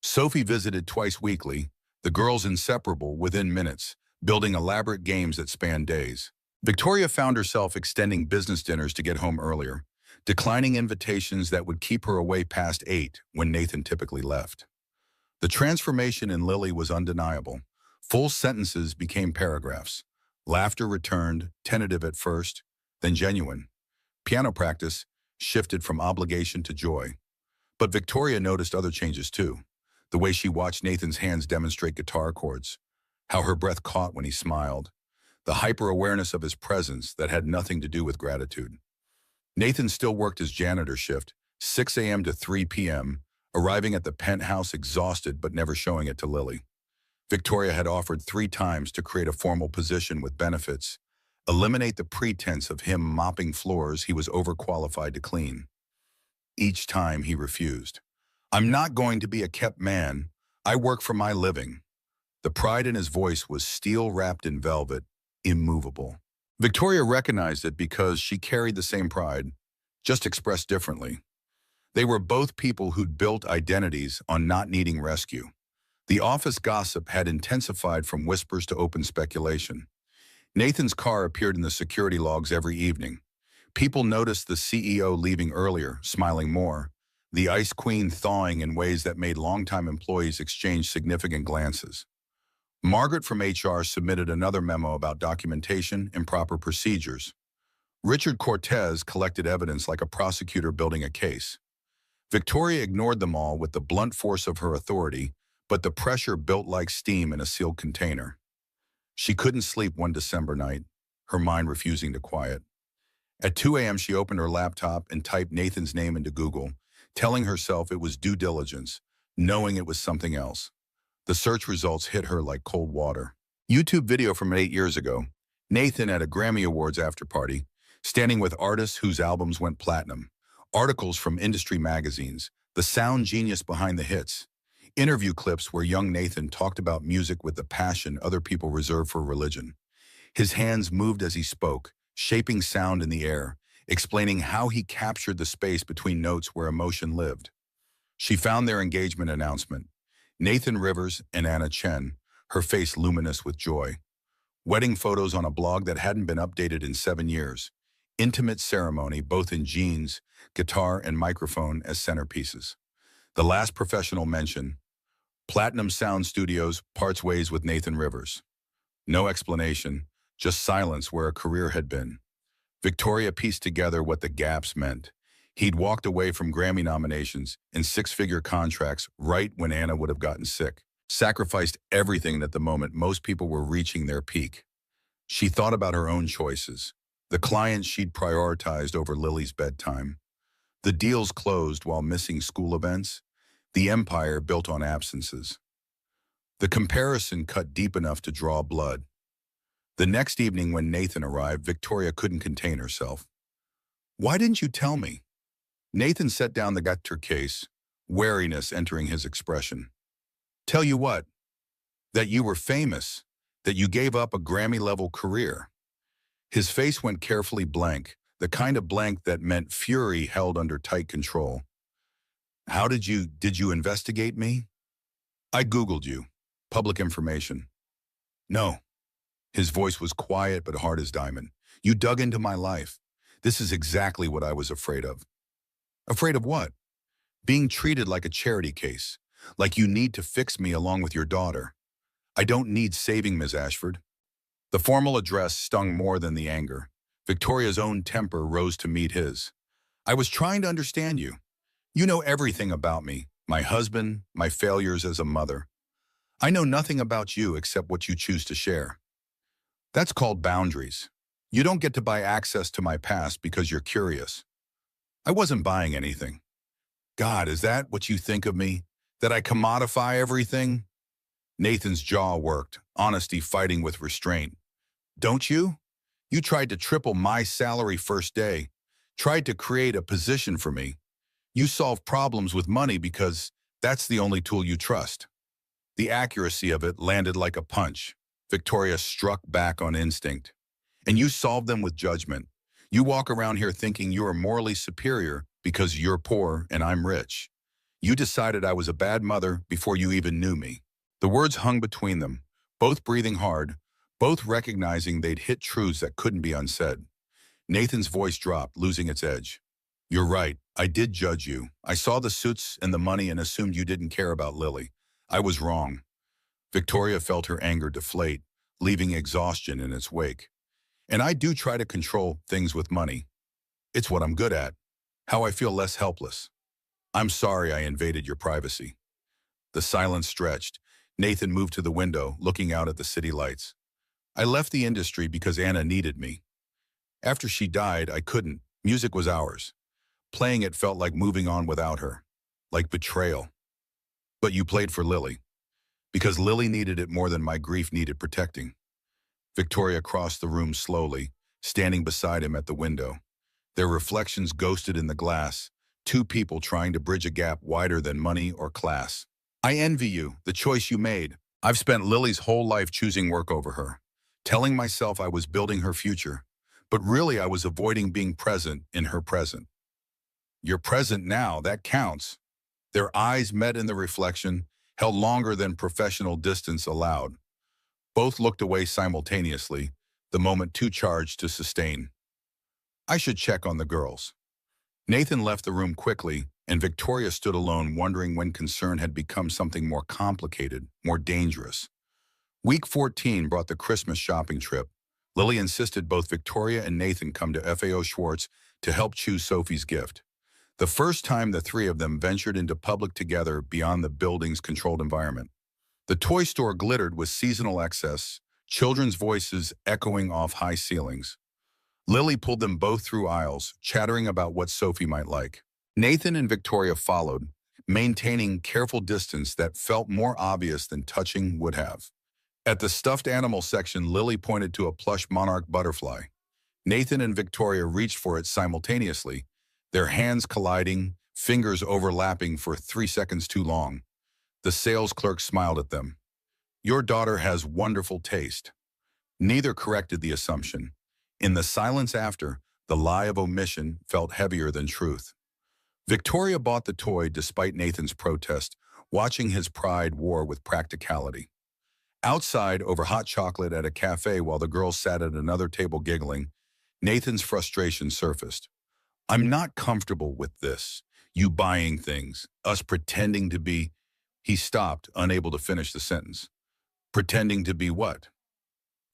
Sophie visited twice weekly, the girls inseparable within minutes, building elaborate games that spanned days. Victoria found herself extending business dinners to get home earlier, declining invitations that would keep her away past 8 when Nathan typically left. The transformation in Lily was undeniable. Full sentences became paragraphs. Laughter returned, tentative at first, then genuine. Piano practice shifted from obligation to joy. But Victoria noticed other changes too. The way she watched Nathan's hands demonstrate guitar chords, how her breath caught when he smiled, the hyper-awareness of his presence that had nothing to do with gratitude. Nathan still worked his janitor shift, 6 a.m. to 3 p.m., arriving at the penthouse exhausted but never showing it to Lily. Victoria had offered 3 times to create a formal position with benefits, eliminate the pretense of him mopping floors he was overqualified to clean. Each time he refused. I'm not going to be a kept man. I work for my living. The pride in his voice was steel wrapped in velvet, immovable. Victoria recognized it because she carried the same pride, just expressed differently. They were both people who'd built identities on not needing rescue. The office gossip had intensified from whispers to open speculation. Nathan's car appeared in the security logs every evening. People noticed the CEO leaving earlier, smiling more, the Ice Queen thawing in ways that made longtime employees exchange significant glances. Margaret from HR submitted another memo about documentation and proper procedures. Richard Cortez collected evidence like a prosecutor building a case. Victoria ignored them all with the blunt force of her authority, but the pressure built like steam in a sealed container. She couldn't sleep one December night, her mind refusing to quiet. At 2 a.m., she opened her laptop and typed Nathan's name into Google, telling herself it was due diligence, knowing it was something else. The search results hit her like cold water. YouTube video from 8 years ago. Nathan at a Grammy Awards after-party, standing with artists whose albums went platinum. Articles from industry magazines, the sound genius behind the hits. Interview clips where young Nathan talked about music with the passion other people reserve for religion. His hands moved as he spoke, shaping sound in the air, explaining how he captured the space between notes where emotion lived. She found their engagement announcement. Nathan Rivers and Anna Chen, her face luminous with joy. Wedding photos on a blog that hadn't been updated in 7 years. Intimate ceremony, both in jeans, guitar, and microphone as centerpieces. The last professional mention, Platinum Sound Studios parts ways with Nathan Rivers. No explanation, just silence where a career had been. Victoria pieced together what the gaps meant. He'd walked away from Grammy nominations and 6-figure contracts right when Anna would have gotten sick. sacrificed everything at the moment most people were reaching their peak. She thought about her own choices, the clients she'd prioritized over Lily's bedtime, the deals closed while missing school events, the empire built on absences. The comparison cut deep enough to draw blood. The next evening when Nathan arrived, Victoria couldn't contain herself. "Why didn't you tell me?" Nathan set down the guitar case, wariness entering his expression. "Tell you what? That you were famous, that you gave up a Grammy-level career." His face went carefully blank, the kind of blank that meant fury held under tight control. Did you investigate me?" "I Googled you. Public information." "No." His voice was quiet but hard as diamond. "You dug into my life. This is exactly what I was afraid of." "Afraid of what?" "Being treated like a charity case, like you need to fix me along with your daughter." "I don't need saving, Ms. Ashford." The formal address stung more than the anger. Victoria's own temper rose to meet his. "I was trying to understand you. You know everything about me, my husband, my failures as a mother. I know nothing about you except what you choose to share. That's called boundaries. You don't get to buy access to my past because you're curious." "I wasn't buying anything." "God, is that what you think of me? That I commodify everything?" Nathan's jaw worked, honesty fighting with restraint. "Don't you? You tried to triple my salary first day, tried to create a position for me. You solve problems with money because that's the only tool you trust." The accuracy of it landed like a punch. Victoria struck back on instinct. "And you solve them with judgment. You walk around here thinking you are morally superior because you're poor and I'm rich. You decided I was a bad mother before you even knew me." The words hung between them, both breathing hard, both recognizing they'd hit truths that couldn't be unsaid. Nathan's voice dropped, losing its edge. "You're right. I did judge you. I saw the suits and the money and assumed you didn't care about Lily. I was wrong." Victoria felt her anger deflate, leaving exhaustion in its wake. "And I do try to control things with money. It's what I'm good at. How I feel less helpless. I'm sorry I invaded your privacy." The silence stretched. Nathan moved to the window, looking out at the city lights. "I left the industry because Anna needed me. After she died, I couldn't. Music was ours. Playing it felt like moving on without her. Like betrayal." "But you played for Lily." "Because Lily needed it more than my grief needed protecting." Victoria crossed the room slowly, standing beside him at the window. Their reflections ghosted in the glass, two people trying to bridge a gap wider than money or class. "I envy you, the choice you made. I've spent Lily's whole life choosing work over her, telling myself I was building her future. But really I was avoiding being present in her present." "You're present now, that counts." Their eyes met in the reflection, held longer than professional distance allowed. Both looked away simultaneously, the moment too charged to sustain. "I should check on the girls." Nathan left the room quickly, and Victoria stood alone, wondering when concern had become something more complicated, more dangerous. Week 14 brought the Christmas shopping trip. Lily insisted both Victoria and Nathan come to FAO Schwartz to help choose Sophie's gift. The first time the three of them ventured into public together beyond the building's controlled environment. The toy store glittered with seasonal excess, children's voices echoing off high ceilings. Lily pulled them both through aisles, chattering about what Sophie might like. Nathan and Victoria followed, maintaining careful distance that felt more obvious than touching would have. At the stuffed animal section, Lily pointed to a plush monarch butterfly. Nathan and Victoria reached for it simultaneously, their hands colliding, fingers overlapping for 3 seconds too long. The sales clerk smiled at them. "Your daughter has wonderful taste." Neither corrected the assumption. In the silence after, the lie of omission felt heavier than truth. Victoria bought the toy despite Nathan's protest, watching his pride war with practicality. Outside, over hot chocolate at a cafe while the girls sat at another table giggling, Nathan's frustration surfaced. "I'm not comfortable with this. You buying things, us pretending to be—" He stopped, unable to finish the sentence. "Pretending to be what?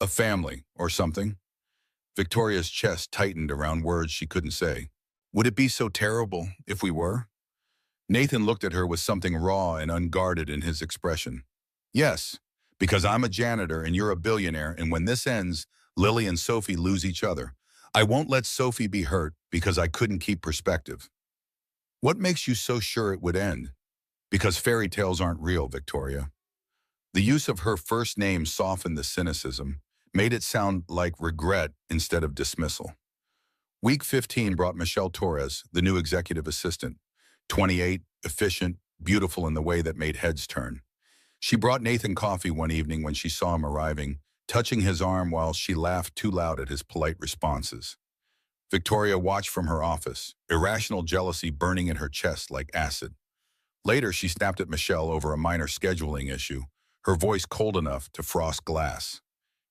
A family, or something?" Victoria's chest tightened around words she couldn't say. "Would it be so terrible if we were?" Nathan looked at her with something raw and unguarded in his expression. Yes, because I'm a janitor and you're a billionaire, and when this ends, Lily and Sophie lose each other. I won't let Sophie be hurt because I couldn't keep perspective. What makes you so sure it would end? Because fairy tales aren't real, Victoria. The use of her first name softened the cynicism, made it sound like regret instead of dismissal. Week 15 brought Michelle Torres, the new executive assistant, 28, efficient, beautiful in the way that made heads turn. She brought Nathan coffee one evening when she saw him arriving, touching his arm while she laughed too loud at his polite responses. Victoria watched from her office, irrational jealousy burning in her chest like acid. Later, she snapped at Michelle over a minor scheduling issue, her voice cold enough to frost glass.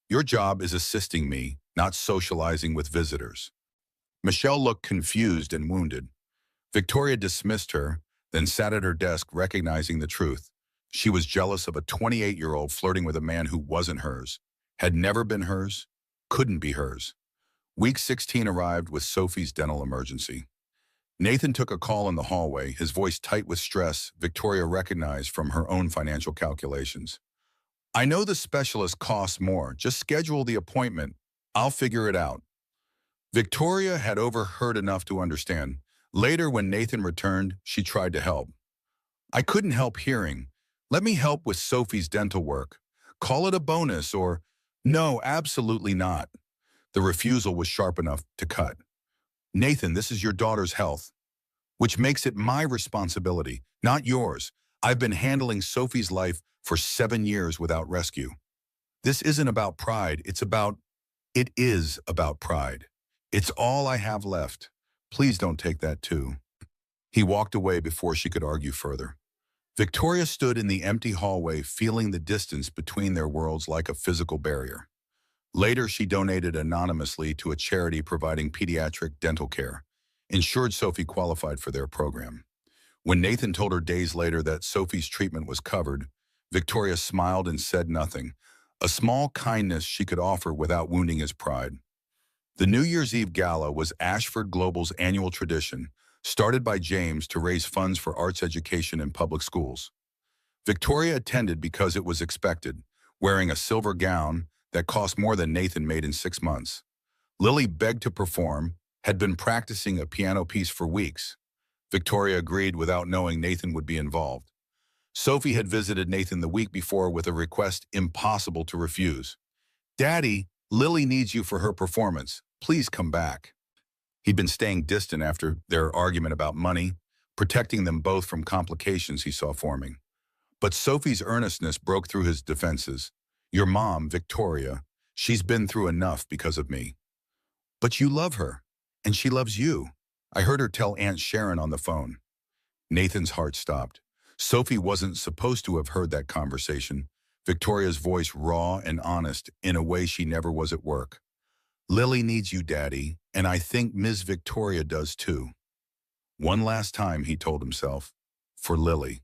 Your job is assisting me, not socializing with visitors. Michelle looked confused and wounded. Victoria dismissed her, then sat at her desk recognizing the truth. She was jealous of a 28-year-old flirting with a man who wasn't hers, had never been hers, couldn't be hers. Week 16 arrived with Sophie's dental emergency. Nathan took a call in the hallway, his voice tight with stress Victoria recognized from her own financial calculations. I know the specialist costs more. Just schedule the appointment. I'll figure it out. Victoria had overheard enough to understand. Later, when Nathan returned, she tried to help. I couldn't help hearing. Let me help with Sophie's dental work. Call it a bonus or, no, absolutely not. The refusal was sharp enough to cut. Nathan, this is your daughter's health, which makes it my responsibility, not yours. I've been handling Sophie's life for 7 years without rescue. This isn't about pride, it is about pride. It's all I have left. Please don't take that too. He walked away before she could argue further. Victoria stood in the empty hallway, feeling the distance between their worlds like a physical barrier. Later, she donated anonymously to a charity providing pediatric dental care, ensured Sophie qualified for their program. When Nathan told her days later that Sophie's treatment was covered, Victoria smiled and said nothing, a small kindness she could offer without wounding his pride. The New Year's Eve Gala was Ashford Global's annual tradition, started by James to raise funds for arts education in public schools. Victoria attended because it was expected, wearing a silver gown that cost more than Nathan made in 6 months. Lily begged to perform, had been practicing a piano piece for weeks. Victoria agreed without knowing Nathan would be involved. Sophie had visited Nathan the week before with a request impossible to refuse. Daddy, Lily needs you for her performance. Please come back. He'd been staying distant after their argument about money, protecting them both from complications he saw forming. But Sophie's earnestness broke through his defenses. Your mom, Victoria, she's been through enough because of me. But you love her, and she loves you. I heard her tell Aunt Sharon on the phone. Nathan's heart stopped. Sophie wasn't supposed to have heard that conversation, Victoria's voice raw and honest in a way she never was at work. Lily needs you, Daddy, and I think Ms. Victoria does too. One last time, he told himself, for Lily.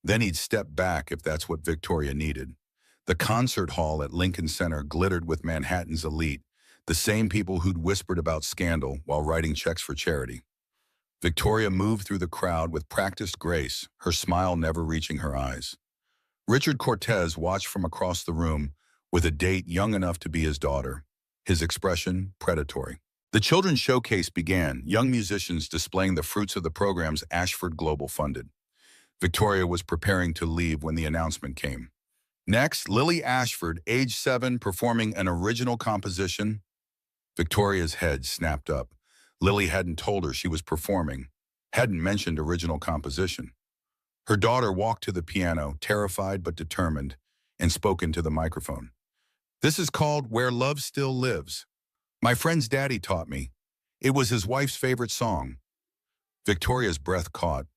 Then he'd step back if that's what Victoria needed. The concert hall at Lincoln Center glittered with Manhattan's elite, the same people who'd whispered about scandal while writing checks for charity. Victoria moved through the crowd with practiced grace, her smile never reaching her eyes. Richard Cortez watched from across the room with a date young enough to be his daughter, his expression predatory. The children's showcase began, young musicians displaying the fruits of the programs Ashford Global funded. Victoria was preparing to leave when the announcement came. Next, Lily Ashford, age 7, performing an original composition. Victoria's head snapped up. Lily hadn't told her she was performing, hadn't mentioned original composition. Her daughter walked to the piano, terrified but determined, and spoke into the microphone. This is called Where Love Still Lives. My friend's daddy taught me. It was his wife's favorite song. Victoria's breath caught.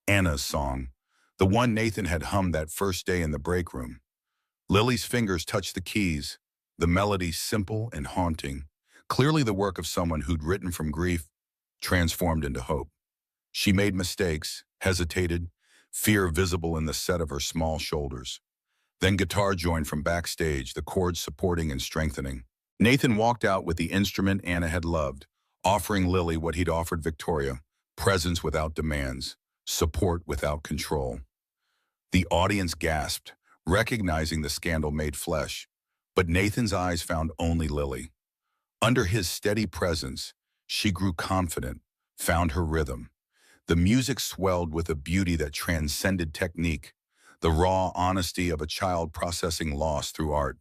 Anna's song, the one Nathan had hummed that first day in the break room. Lily's fingers touched the keys, the melody simple and haunting, clearly the work of someone who'd written from grief, transformed into hope. She made mistakes, hesitated, fear visible in the set of her small shoulders. Then guitar joined from backstage, the chords supporting and strengthening. Nathan walked out with the instrument Anna had loved, offering Lily what he'd offered Victoria, presence without demands, support without control. The audience gasped, recognizing the scandal made flesh. But Nathan's eyes found only Lily. Under his steady presence, she grew confident, found her rhythm. The music swelled with a beauty that transcended technique, the raw honesty of a child processing loss through art.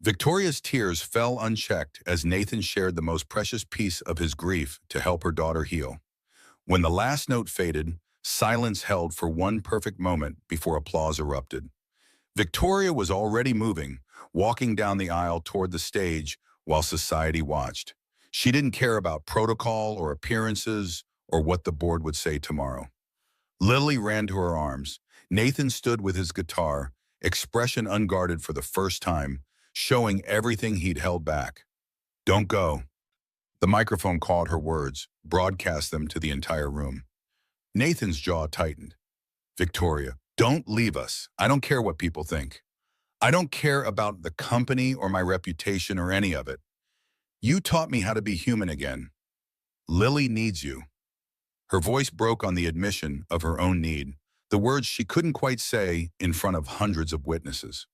Victoria's tears fell unchecked as Nathan shared the most precious piece of his grief to help her daughter heal. When the last note faded, silence held for one perfect moment before applause erupted. Victoria was already moving, walking down the aisle toward the stage while society watched. She didn't care about protocol or appearances or what the board would say tomorrow. Lily ran to her arms. Nathan stood with his guitar, expression unguarded for the first time, showing everything he'd held back. "Don't go." The microphone caught her words, broadcast them to the entire room. Nathan's jaw tightened. "Victoria, don't leave us. I don't care what people think. I don't care about the company or my reputation or any of it. You taught me how to be human again. Lily needs you." Her voice broke on the admission of her own need, the words she couldn't quite say in front of hundreds of witnesses.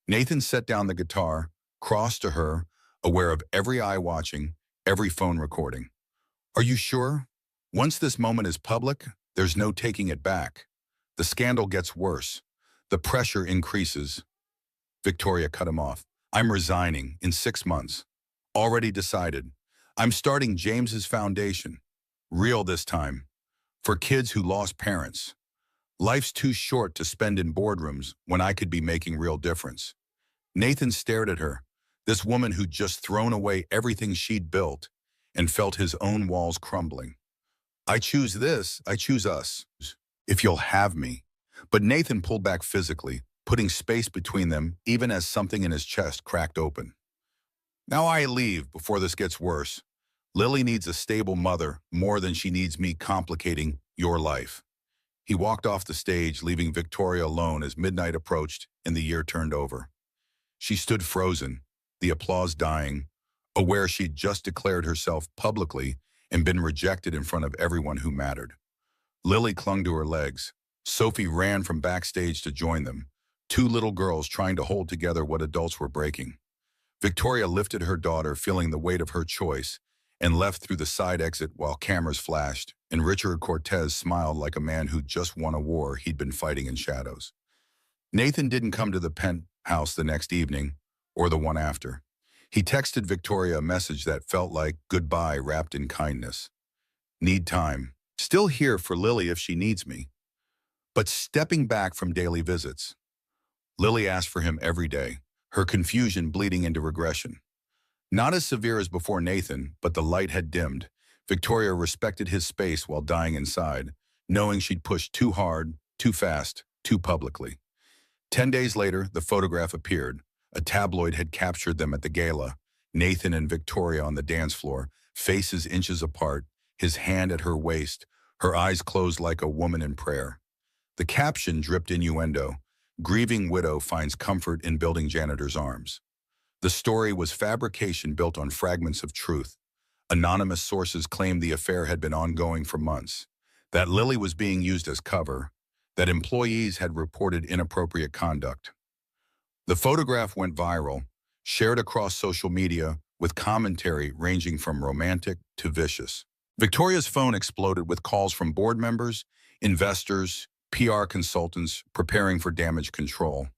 Nathan set down the guitar, crossed to her, aware of every eye watching, every phone recording. "Are you sure? Once this moment is public, there's no taking it back. The scandal gets worse. The pressure increases." Victoria cut him off. "I'm resigning in 6 months. Already decided. I'm starting James's foundation. Real this time. For kids who lost parents. Life's too short to spend in boardrooms when I could be making real difference." Nathan stared at her, this woman who'd just thrown away everything she'd built, and felt his own walls crumbling. "I choose this, I choose us. If you'll have me." But Nathan pulled back physically, putting space between them even as something in his chest cracked open. "Now I leave before this gets worse. Lily needs a stable mother more than she needs me complicating your life." He walked off the stage, leaving Victoria alone as midnight approached and the year turned over. She stood frozen, the applause dying, aware she'd just declared herself publicly and been rejected in front of everyone who mattered. Lily clung to her legs. Sophie ran from backstage to join them, two little girls trying to hold together what adults were breaking. Victoria lifted her daughter, feeling the weight of her choice, and left through the side exit while cameras flashed, and Richard Cortez smiled like a man who'd just won a war he'd been fighting in shadows. Nathan didn't come to the penthouse the next evening, or the one after. He texted Victoria a message that felt like goodbye wrapped in kindness. "Need time. Still here for Lily if she needs me. But stepping back from daily visits." Lily asked for him every day, her confusion bleeding into regression. Not as severe as before Nathan, but the light had dimmed. Victoria respected his space while dying inside, knowing she'd pushed too hard, too fast, too publicly. 10 days later, the photograph appeared. A tabloid had captured them at the gala, Nathan and Victoria on the dance floor, faces inches apart, his hand at her waist, her eyes closed like a woman in prayer. The caption dripped innuendo, "Grieving widow finds comfort in building janitor's arms." The story was fabrication built on fragments of truth. Anonymous sources claimed the affair had been ongoing for months, that Lily was being used as cover, that employees had reported inappropriate conduct. The photograph went viral, shared across social media, with commentary ranging from romantic to vicious. Victoria's phone exploded with calls from board members, investors, PR consultants preparing for damage control.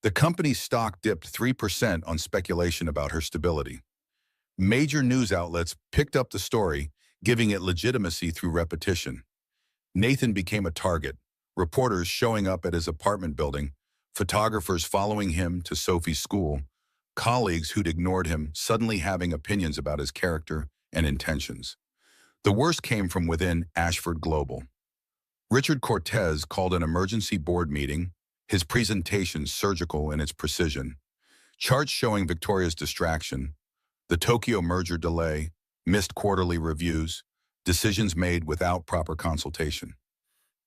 The company's stock dipped 3% on speculation about her stability. Major news outlets picked up the story, giving it legitimacy through repetition. Nathan became a target, reporters showing up at his apartment building, photographers following him to Sophie's school, colleagues who'd ignored him suddenly having opinions about his character and intentions. The worst came from within Ashford Global. Richard Cortez called an emergency board meeting, his presentation surgical in its precision. Charts showing Victoria's distraction, the Tokyo merger delay, missed quarterly reviews, decisions made without proper consultation.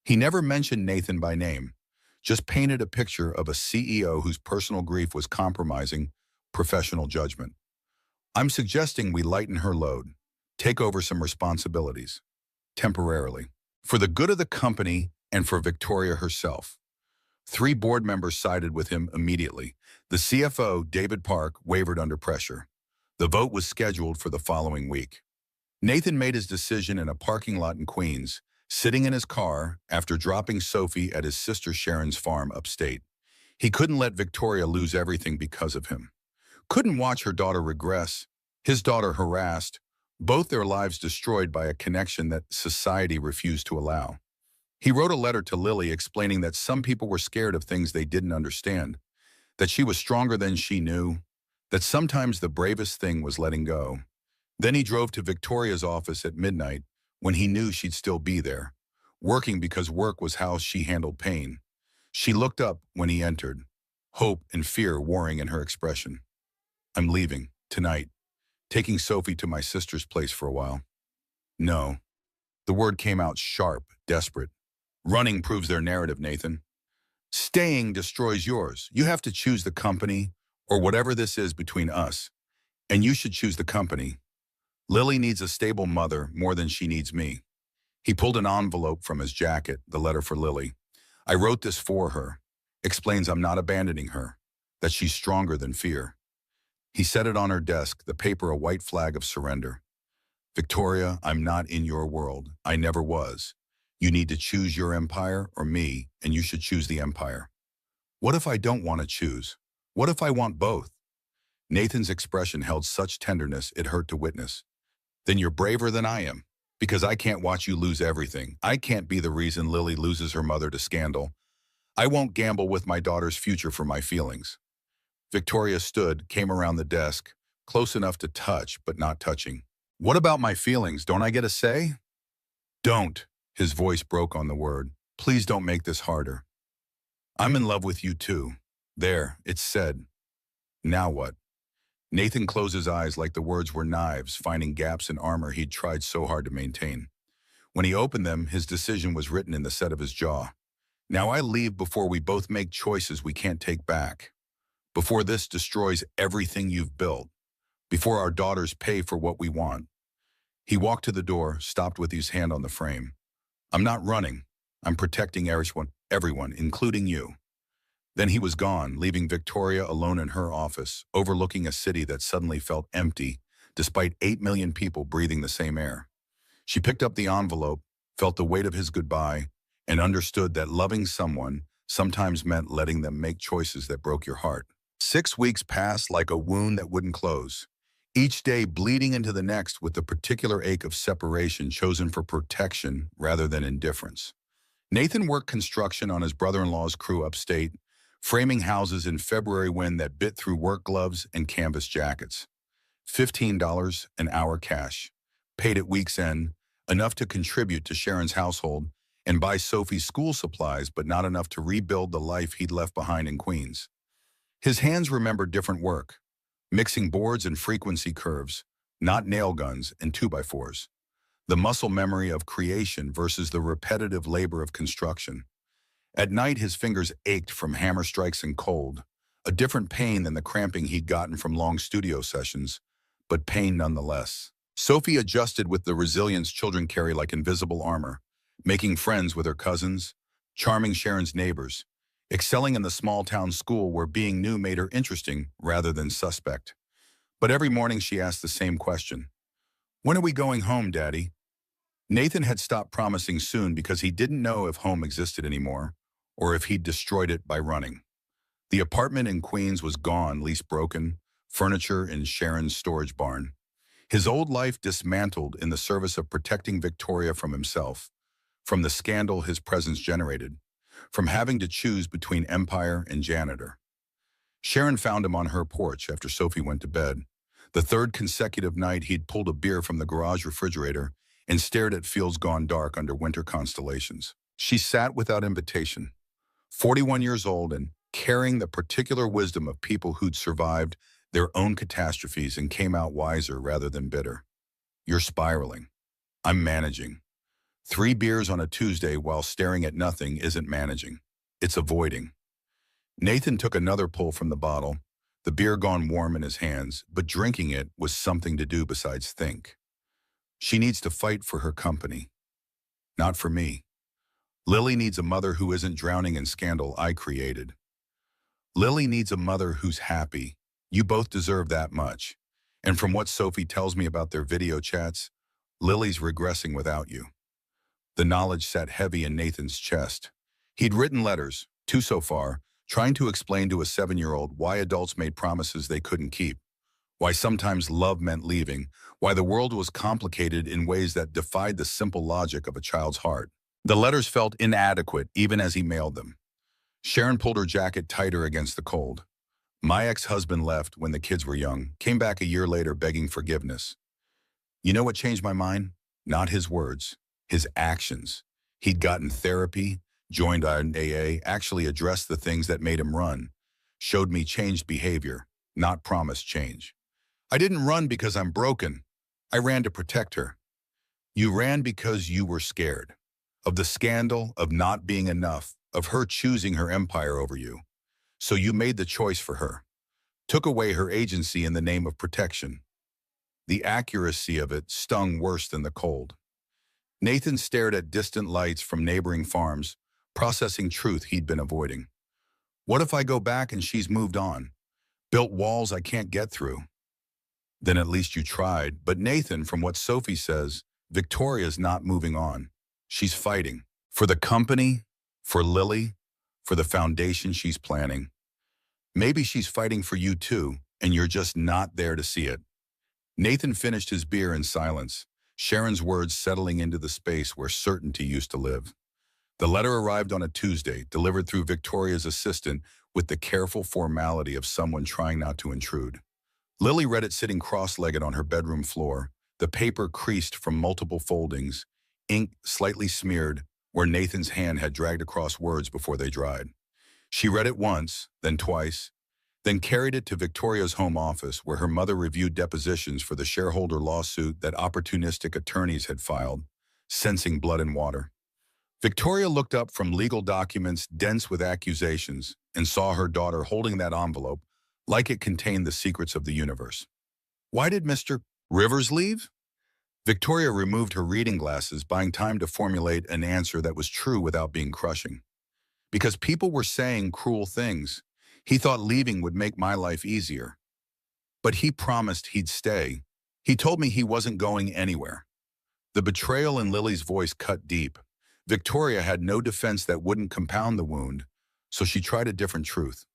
He never mentioned Nathan by name, just painted a picture of a CEO whose personal grief was compromising professional judgment. "I'm suggesting we lighten her load, take over some responsibilities, temporarily, for the good of the company and for Victoria herself." 3 board members sided with him immediately. The CFO, David Park, wavered under pressure. The vote was scheduled for the following week. Nathan made his decision in a parking lot in Queens, sitting in his car after dropping Sophie at his sister Sharon's farm upstate. He couldn't let Victoria lose everything because of him. Couldn't watch her daughter regress, his daughter harassed, both their lives destroyed by a connection that society refused to allow. He wrote a letter to Lily explaining that some people were scared of things they didn't understand, that she was stronger than she knew, that sometimes the bravest thing was letting go. Then he drove to Victoria's office at midnight when he knew she'd still be there, working because work was how she handled pain. She looked up when he entered, hope and fear warring in her expression. "I'm leaving, tonight, taking Sophie to my sister's place for a while." "No." The word came out sharp, desperate. "Running proves their narrative, Nathan. Staying destroys yours. You have to choose the company, or whatever this is between us, and you should choose the company. Lily needs a stable mother more than she needs me." He pulled an envelope from his jacket, the letter for Lily. "I wrote this for her. Explains I'm not abandoning her, that she's stronger than fear." He set it on her desk, the paper a white flag of surrender. "Victoria, I'm not in your world. I never was. You need to choose your empire or me, and you should choose the empire." "What if I don't want to choose? What if I want both?" Nathan's expression held such tenderness it hurt to witness. "Then you're braver than I am, because I can't watch you lose everything. I can't be the reason Lily loses her mother to scandal. I won't gamble with my daughter's future for my feelings." Victoria stood, came around the desk, close enough to touch, but not touching. "What about my feelings? Don't I get a say?" "Don't." His voice broke on the word. "Please don't make this harder. I'm in love with you too. There, it's said. Now what?" Nathan closed his eyes like the words were knives, finding gaps in armor he'd tried so hard to maintain. When he opened them, his decision was written in the set of his jaw. "Now I leave before we both make choices we can't take back. Before this destroys everything you've built. Before our daughters pay for what we want." He walked to the door, stopped with his hand on the frame. "I'm not running. I'm protecting everyone, including you." Then he was gone, leaving Victoria alone in her office, overlooking a city that suddenly felt empty, despite 8 million people breathing the same air. She picked up the envelope, felt the weight of his goodbye, and understood that loving someone sometimes meant letting them make choices that broke your heart. 6 weeks passed like a wound that wouldn't close, each day bleeding into the next with the particular ache of separation chosen for protection rather than indifference. Nathan worked construction on his brother-in-law's crew upstate, framing houses in February wind that bit through work gloves and canvas jackets. $15 an hour cash, paid at week's end, enough to contribute to Sharon's household and buy Sophie's school supplies, but not enough to rebuild the life he'd left behind in Queens. His hands remembered different work, mixing boards and frequency curves, not nail guns and 2x4s. The muscle memory of creation versus the repetitive labor of construction. At night, his fingers ached from hammer strikes and cold, a different pain than the cramping he'd gotten from long studio sessions, but pain nonetheless. Sophie adjusted with the resilience children carry like invisible armor, making friends with her cousins, charming Sharon's neighbors, excelling in the small-town school where being new made her interesting rather than suspect. But every morning she asked the same question. "When are we going home, Daddy?" Nathan had stopped promising soon because he didn't know if home existed anymore, or if he'd destroyed it by running. The apartment in Queens was gone, lease broken, furniture in Sharon's storage barn. His old life dismantled in the service of protecting Victoria from himself, from the scandal his presence generated, from having to choose between empire and janitor. Sharon found him on her porch after Sophie went to bed. The third consecutive night he'd pulled a beer from the garage refrigerator and stared at fields gone dark under winter constellations. She sat without invitation, 41 years old and carrying the particular wisdom of people who'd survived their own catastrophes and came out wiser rather than bitter. "You're spiraling. I'm managing." 3 beers on a Tuesday while staring at nothing isn't managing. It's avoiding. Nathan took another pull from the bottle, the beer gone warm in his hands, but drinking it was something to do besides think. "She needs to fight for her company. Not for me. Lily needs a mother who isn't drowning in scandal I created. Lily needs a mother who's happy. You both deserve that much. And from what Sophie tells me about their video chats, Lily's regressing without you. The knowledge sat heavy in Nathan's chest. He'd written letters, two so far, trying to explain to a 7-year-old why adults made promises they couldn't keep, why sometimes love meant leaving, why the world was complicated in ways that defied the simple logic of a child's heart. The letters felt inadequate even as he mailed them. Sharon pulled her jacket tighter against the cold. My ex-husband left when the kids were young, came back a year later begging forgiveness. You know what changed my mind? Not his words, his actions. He'd gotten therapy, joined an AA, actually addressed the things that made him run, showed me changed behavior, not promised change. I didn't run because I'm broken. I ran to protect her. You ran because you were scared. Of the scandal, of not being enough, of her choosing her empire over you. So you made the choice for her. Took away her agency in the name of protection. The accuracy of it stung worse than the cold. Nathan stared at distant lights from neighboring farms, processing truth he'd been avoiding. What if I go back and she's moved on? Built walls I can't get through? Then at least you tried. But Nathan, from what Sophie says, Victoria's not moving on. She's fighting. For the company, for Lily, for the foundation she's planning. Maybe she's fighting for you too, and you're just not there to see it. Nathan finished his beer in silence, Sharon's words settling into the space where certainty used to live. The letter arrived on a Tuesday, delivered through Victoria's assistant with the careful formality of someone trying not to intrude. Lily read it sitting cross-legged on her bedroom floor, the paper creased from multiple foldings, ink slightly smeared where Nathan's hand had dragged across words before they dried. She read it once, then twice, then carried it to Victoria's home office where her mother reviewed depositions for the shareholder lawsuit that opportunistic attorneys had filed, sensing blood and water. Victoria looked up from legal documents dense with accusations and saw her daughter holding that envelope like it contained the secrets of the universe. Why did Mr. Rivers leave? Victoria removed her reading glasses, buying time to formulate an answer that was true without being crushing. Because people were saying cruel things. He thought leaving would make my life easier. But he promised he'd stay. He told me he wasn't going anywhere. The betrayal in Lily's voice cut deep. Victoria had no defense that wouldn't compound the wound, so she tried a different truth.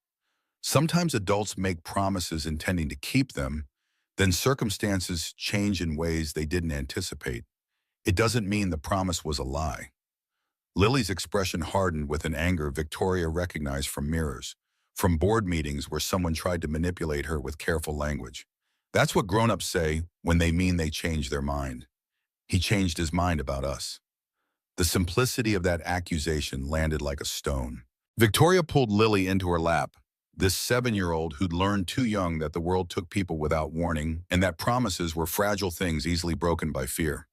Sometimes adults make promises intending to keep them, then circumstances change in ways they didn't anticipate. It doesn't mean the promise was a lie. Lily's expression hardened with an anger Victoria recognized from mirrors, from board meetings where someone tried to manipulate her with careful language. That's what grown-ups say when they mean they change their mind. He changed his mind about us. The simplicity of that accusation landed like a stone. Victoria pulled Lily into her lap, this 7-year-old who'd learned too young that the world took people without warning and that promises were fragile things easily broken by fear.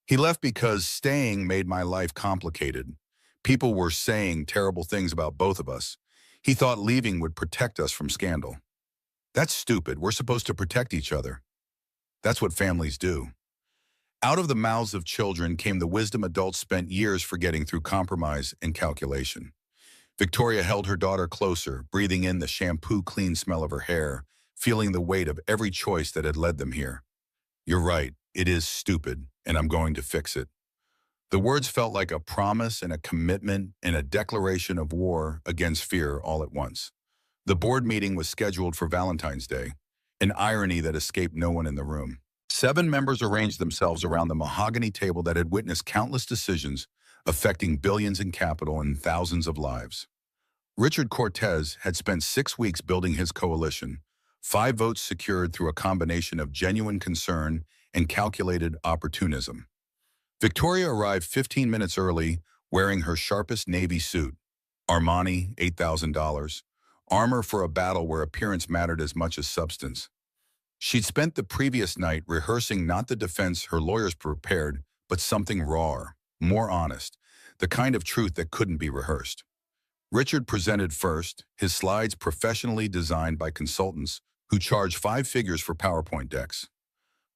He left because staying made my life complicated. People were saying terrible things about both of us. He thought leaving would protect us from scandal. That's stupid. We're supposed to protect each other. That's what families do. Out of the mouths of children came the wisdom adults spent years forgetting through compromise and calculation. Victoria held her daughter closer, breathing in the shampoo-clean smell of her hair, feeling the weight of every choice that had led them here. You're right, it is stupid, and I'm going to fix it. The words felt like a promise and a commitment and a declaration of war against fear all at once. The board meeting was scheduled for Valentine's Day, an irony that escaped no one in the room. 7 members arranged themselves around the mahogany table that had witnessed countless decisions affecting billions in capital and thousands of lives. Richard Cortez had spent 6 weeks building his coalition, 5 votes secured through a combination of genuine concern and calculated opportunism. Victoria arrived 15 minutes early, wearing her sharpest navy suit, Armani, $8,000, armor for a battle where appearance mattered as much as substance. She'd spent the previous night rehearsing not the defense her lawyers prepared, but something rawer, more honest, the kind of truth that couldn't be rehearsed. Richard presented first, his slides professionally designed by consultants who charge 5 figures for PowerPoint decks.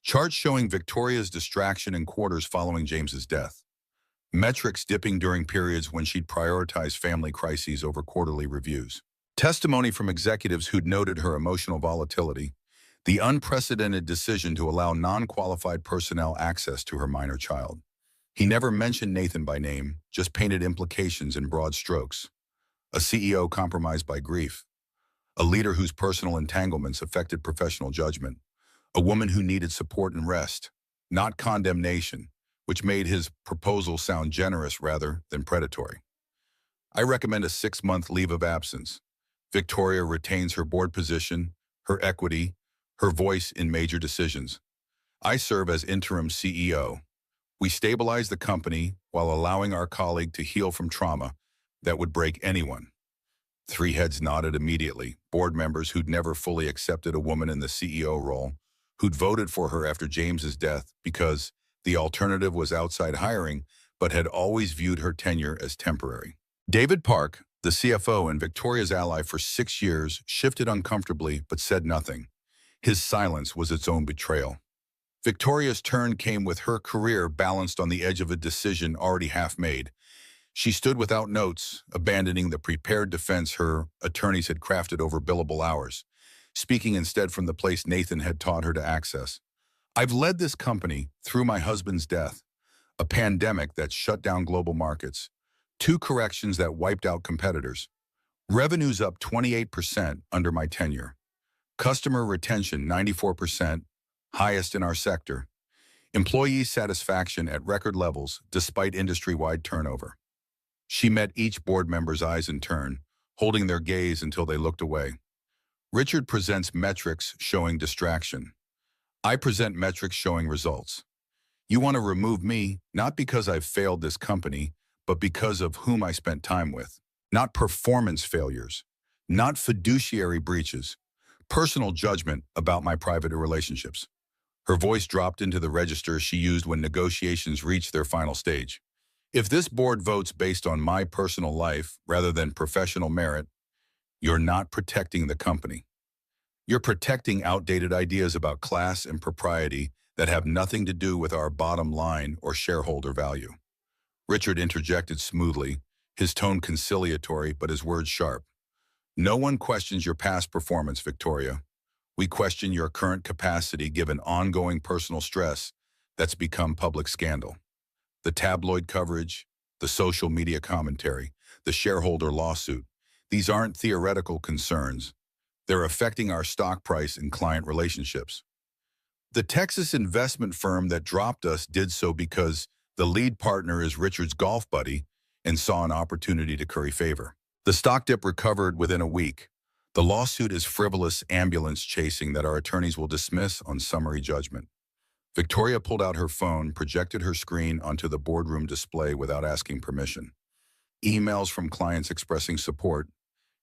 Charts showing Victoria's distraction and quarters following James's death. metrics dipping during periods when she'd prioritize family crises over quarterly reviews. Testimony from executives who'd noted her emotional volatility, the unprecedented decision to allow non-qualified personnel access to her minor child. He never mentioned Nathan by name, just painted implications in broad strokes. A CEO compromised by grief, a leader whose personal entanglements affected professional judgment, a woman who needed support and rest, not condemnation, which made his proposal sound generous rather than predatory. I recommend a 6-month leave of absence. Victoria retains her board position, her equity, her voice in major decisions. I serve as interim CEO. We stabilize the company while allowing our colleague to heal from trauma that would break anyone. 3 heads nodded immediately, board members who'd never fully accepted a woman in the CEO role, who'd voted for her after James's death because the alternative was outside hiring, but had always viewed her tenure as temporary. David Park, the CFO and Victoria's ally for 6 years, shifted uncomfortably but said nothing. His silence was its own betrayal. Victoria's turn came with her career balanced on the edge of a decision already half made. She stood without notes, abandoning the prepared defense her attorneys had crafted over billable hours, speaking instead from the place Nathan had taught her to access. I've led this company through my husband's death, a pandemic that shut down global markets, 2 corrections that wiped out competitors, revenues up 28% under my tenure, customer retention 94%, highest in our sector, employee satisfaction at record levels despite industry-wide turnover. She met each board member's eyes in turn, holding their gaze until they looked away. Richard presents metrics showing distraction. I present metrics showing results. You want to remove me, not because I've failed this company, but because of whom I spent time with. Not performance failures, not fiduciary breaches, personal judgment about my private relationships. Her voice dropped into the register she used when negotiations reached their final stage. If this board votes based on my personal life rather than professional merit, you're not protecting the company. You're protecting outdated ideas about class and propriety that have nothing to do with our bottom line or shareholder value. Richard interjected smoothly, his tone conciliatory but his words sharp. No one questions your past performance, Victoria. We question your current capacity given ongoing personal stress that's become public scandal. The tabloid coverage, the social media commentary, the shareholder lawsuit, these aren't theoretical concerns. They're affecting our stock price and client relationships. The Texas investment firm that dropped us did so because the lead partner is Richard's golf buddy and saw an opportunity to curry favor. The stock dip recovered within a week. The lawsuit is frivolous ambulance chasing that our attorneys will dismiss on summary judgment. Victoria pulled out her phone, projected her screen onto the boardroom display without asking permission. Emails from clients expressing support,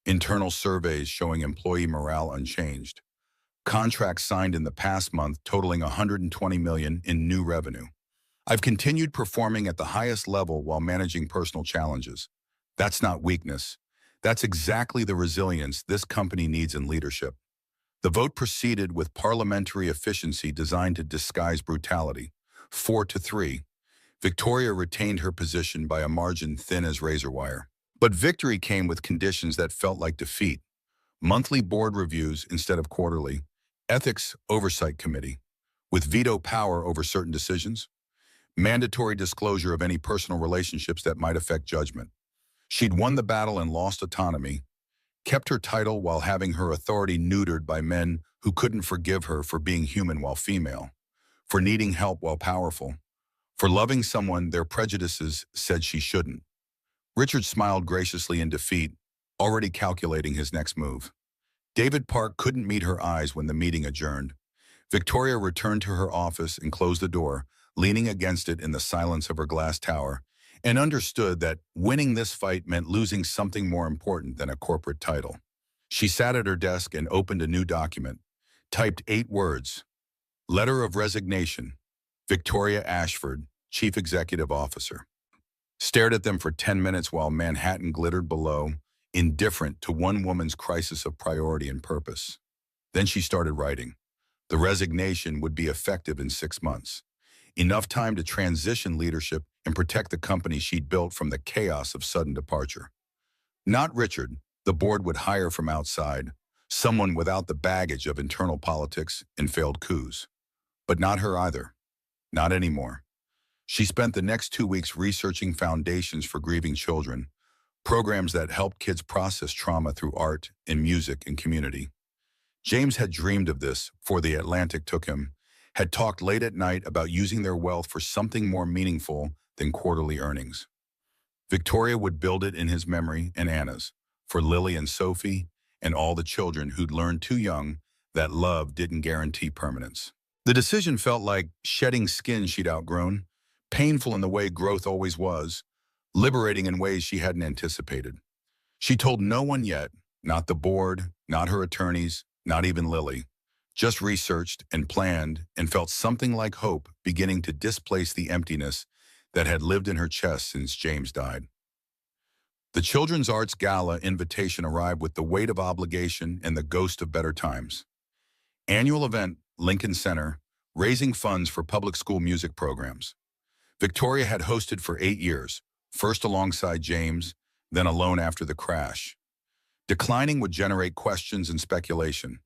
internal surveys showing employee morale unchanged, contracts signed in the past month totaling $120 million in new revenue. I've continued performing at the highest level while managing personal challenges. That's not weakness. That's exactly the resilience this company needs in leadership. The vote proceeded with parliamentary efficiency designed to disguise brutality. 4-3. Victoria retained her position by a margin thin as razor wire. But victory came with conditions that felt like defeat. Monthly board reviews instead of quarterly. Ethics Oversight Committee, with veto power over certain decisions. Mandatory disclosure of any personal relationships that might affect judgment. She'd won the battle and lost autonomy, kept her title while having her authority neutered by men who couldn't forgive her for being human while female, for needing help while powerful, for loving someone their prejudices said she shouldn't. Richard smiled graciously in defeat, already calculating his next move. David Park couldn't meet her eyes when the meeting adjourned. Victoria returned to her office and closed the door, leaning against it in the silence of her glass tower, and understood that winning this fight meant losing something more important than a corporate title. She sat at her desk and opened a new document, typed 8 words. Letter of Resignation, Victoria Ashford, Chief Executive Officer. Stared at them for 10 minutes while Manhattan glittered below, indifferent to one woman's crisis of priority and purpose. Then she started writing. The resignation would be effective in 6 months. enough time to transition leadership and protect the company she'd built from the chaos of sudden departure. Not Richard, the board would hire from outside, someone without the baggage of internal politics and failed coups. But not her either. Not anymore. She spent the next 2 weeks researching foundations for grieving children, programs that help kids process trauma through art and music and community. James had dreamed of this before the Atlantic took him, had talked late at night about using their wealth for something more meaningful than quarterly earnings. Victoria would build it in his memory and Anna's, for Lily and Sophie and all the children who'd learned too young that love didn't guarantee permanence. The decision felt like shedding skin she'd outgrown, painful in the way growth always was, liberating in ways she hadn't anticipated. She told no one yet, not the board, not her attorneys, not even Lily. Just researched and planned and felt something like hope beginning to displace the emptiness that had lived in her chest since James died. The Children's Arts Gala invitation arrived with the weight of obligation and the ghost of better times. Annual event, Lincoln Center, raising funds for public school music programs. Victoria had hosted for 8 years, first alongside James, then alone after the crash. Declining would generate questions and speculation.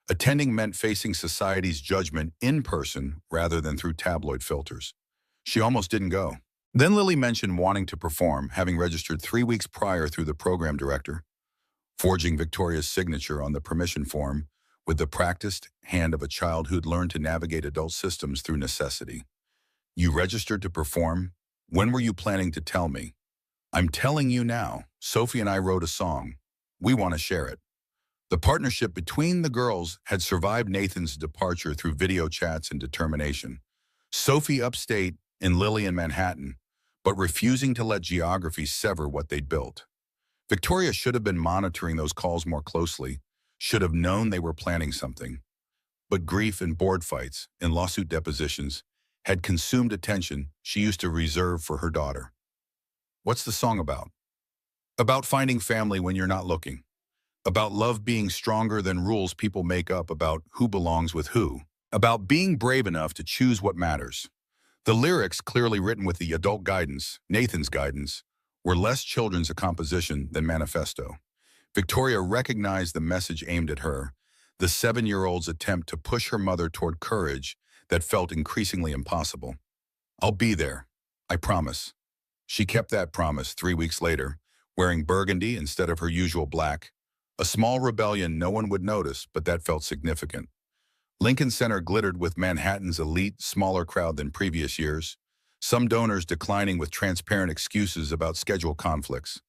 Attending meant facing society's judgment in person rather than through tabloid filters. She almost didn't go. Then Lily mentioned wanting to perform, having registered 3 weeks prior through the program director, forging Victoria's signature on the permission form with the practiced hand of a child who'd learned to navigate adult systems through necessity. You registered to perform? When were you planning to tell me? I'm telling you now. Sophie and I wrote a song. We want to share it. The partnership between the girls had survived Nathan's departure through video chats and determination. Sophie upstate and Lily in Manhattan, but refusing to let geography sever what they'd built. Victoria should have been monitoring those calls more closely, should have known they were planning something. But grief and board fights and lawsuit depositions had consumed attention she used to reserve for her daughter. What's the song about? About finding family when you're not looking. About love being stronger than rules people make up about who belongs with who. About being brave enough to choose what matters. The lyrics, clearly written with the adult guidance, Nathan's guidance, were less children's a composition than manifesto. Victoria recognized the message aimed at her, the 7-year-old's attempt to push her mother toward courage that felt increasingly impossible. I'll be there, I promise. She kept that promise 3 weeks later, wearing burgundy instead of her usual black. A small rebellion no one would notice, but that felt significant. Lincoln Center glittered with Manhattan's elite, smaller crowd than previous years, some donors declining with transparent excuses about schedule conflicts.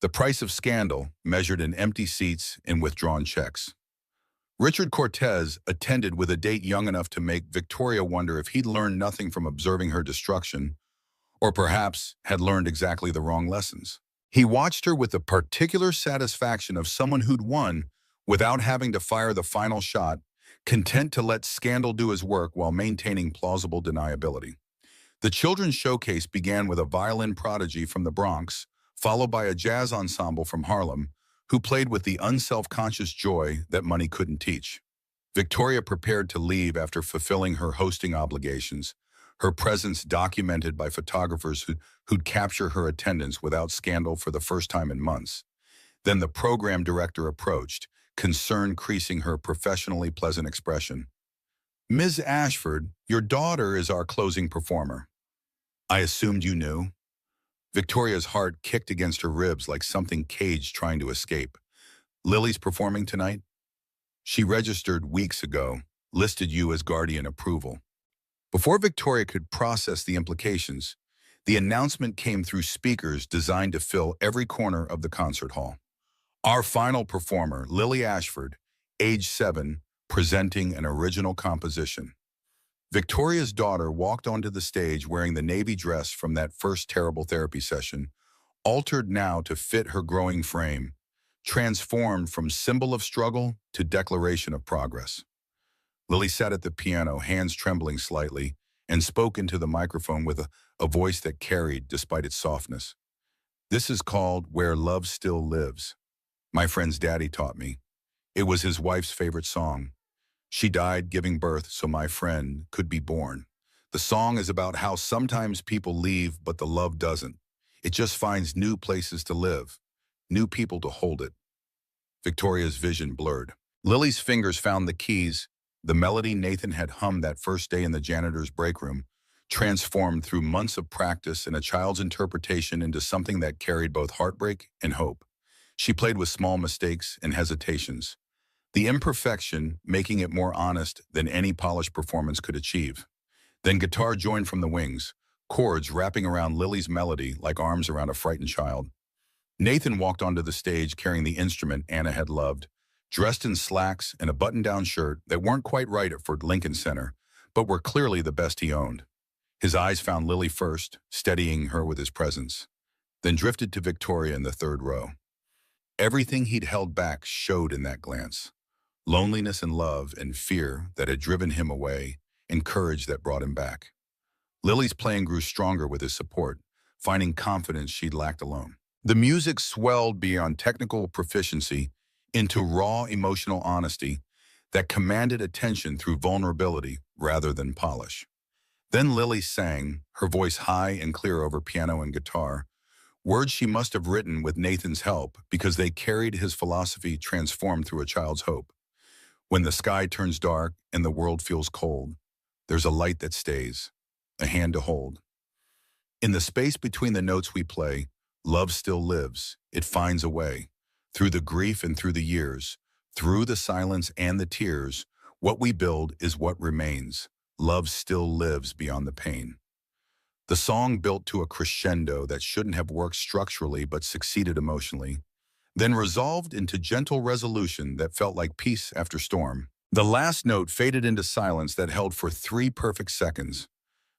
The price of scandal measured in empty seats and withdrawn checks. Richard Cortez attended with a date young enough to make Victoria wonder if he'd learned nothing from observing her destruction, or perhaps had learned exactly the wrong lessons. He watched her with the particular satisfaction of someone who'd won without having to fire the final shot, content to let scandal do his work while maintaining plausible deniability. The children's showcase began with a violin prodigy from the Bronx, followed by a jazz ensemble from Harlem, who played with the unself-conscious joy that money couldn't teach. Victoria prepared to leave after fulfilling her hosting obligations, her presence documented by photographers who'd capture her attendance without scandal for the first time in months. Then the program director approached, concern creasing her professionally pleasant expression. Ms. Ashford, your daughter is our closing performer. I assumed you knew. Victoria's heart kicked against her ribs like something caged trying to escape. Lily's performing tonight? She registered weeks ago, listed you as guardian approval. Before Victoria could process the implications, the announcement came through speakers designed to fill every corner of the concert hall. Our final performer, Lily Ashford, age 7, presenting an original composition. Victoria's daughter walked onto the stage wearing the navy dress from that first terrible therapy session, altered now to fit her growing frame, transformed from symbol of struggle to declaration of progress. Lily sat at the piano, hands trembling slightly, and spoke into the microphone with a voice that carried despite its softness. This is called Where Love Still Lives. My friend's daddy taught me. It was his wife's favorite song. She died giving birth so my friend could be born. The song is about how sometimes people leave, but the love doesn't. It just finds new places to live, new people to hold it. Victoria's vision blurred. Lily's fingers found the keys. The melody Nathan had hummed that first day in the janitor's break room, transformed through months of practice and a child's interpretation into something that carried both heartbreak and hope. She played with small mistakes and hesitations, the imperfection making it more honest than any polished performance could achieve. Then guitar joined from the wings, chords wrapping around Lily's melody like arms around a frightened child. Nathan walked onto the stage carrying the instrument Anna had loved, dressed in slacks and a button-down shirt that weren't quite right for Lincoln Center, but were clearly the best he owned. His eyes found Lily first, steadying her with his presence, then drifted to Victoria in the third row. Everything he'd held back showed in that glance. Loneliness and love and fear that had driven him away, and courage that brought him back. Lily's playing grew stronger with his support, finding confidence she'd lacked alone. The music swelled beyond technical proficiency into raw emotional honesty that commanded attention through vulnerability rather than polish. Then Lily sang, her voice high and clear over piano and guitar, words she must have written with Nathan's help because they carried his philosophy transformed through a child's hope. When the sky turns dark and the world feels cold, there's a light that stays, a hand to hold. In the space between the notes we play, love still lives. It finds a way. Through the grief and through the years, through the silence and the tears, what we build is what remains. Love still lives beyond the pain. The song built to a crescendo that shouldn't have worked structurally but succeeded emotionally, then resolved into gentle resolution that felt like peace after storm. The last note faded into silence that held for 3 perfect seconds,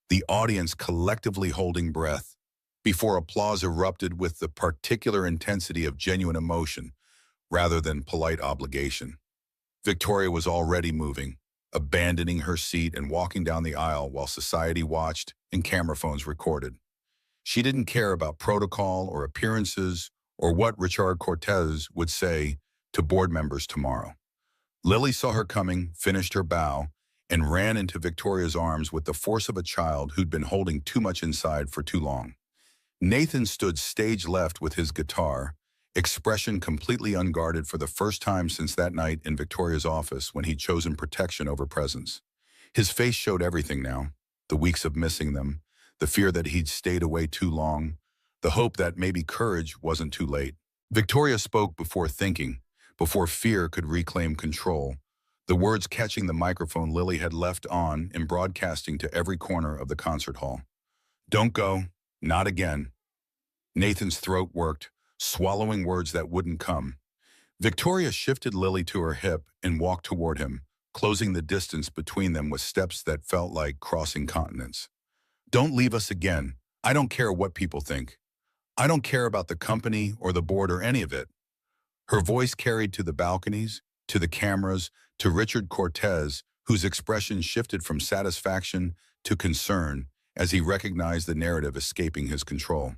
the audience collectively holding breath, before applause erupted with the particular intensity of genuine emotion rather than polite obligation. Victoria was already moving, abandoning her seat and walking down the aisle while society watched and camera phones recorded. She didn't care about protocol or appearances or what Richard Cortez would say to board members tomorrow. Lily saw her coming, finished her bow, and ran into Victoria's arms with the force of a child who'd been holding too much inside for too long. Nathan stood stage left with his guitar, expression completely unguarded for the first time since that night in Victoria's office when he'd chosen protection over presence. His face showed everything now, the weeks of missing them, the fear that he'd stayed away too long, the hope that maybe courage wasn't too late. Victoria spoke before thinking, before fear could reclaim control, the words catching the microphone Lily had left on and broadcasting to every corner of the concert hall. "Don't go, not again." Nathan's throat worked, swallowing words that wouldn't come. Victoria shifted Lily to her hip and walked toward him, closing the distance between them with steps that felt like crossing continents. "Don't leave us again. I don't care what people think. I don't care about the company or the board or any of it." Her voice carried to the balconies, to the cameras, to Richard Cortez, whose expression shifted from satisfaction to concern as he recognized the narrative escaping his control.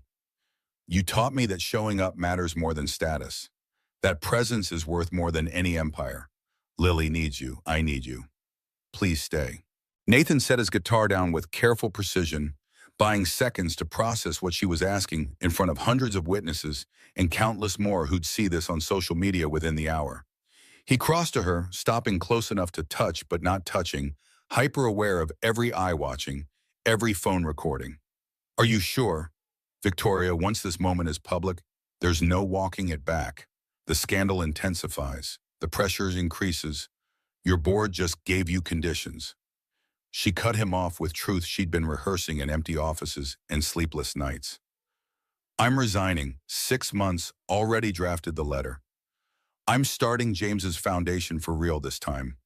"You taught me that showing up matters more than status. That presence is worth more than any empire. Lily needs you. I need you. Please stay." Nathan set his guitar down with careful precision, buying seconds to process what she was asking in front of hundreds of witnesses and countless more who'd see this on social media within the hour. He crossed to her, stopping close enough to touch but not touching, hyper-aware of every eye watching, every phone recording. "Are you sure? Victoria, once this moment is public, there's no walking it back. The scandal intensifies. The pressure increases. Your board just gave you conditions." She cut him off with truth she'd been rehearsing in empty offices and sleepless nights. "I'm resigning. 6 months, already drafted the letter. I'm starting James's foundation for real this time.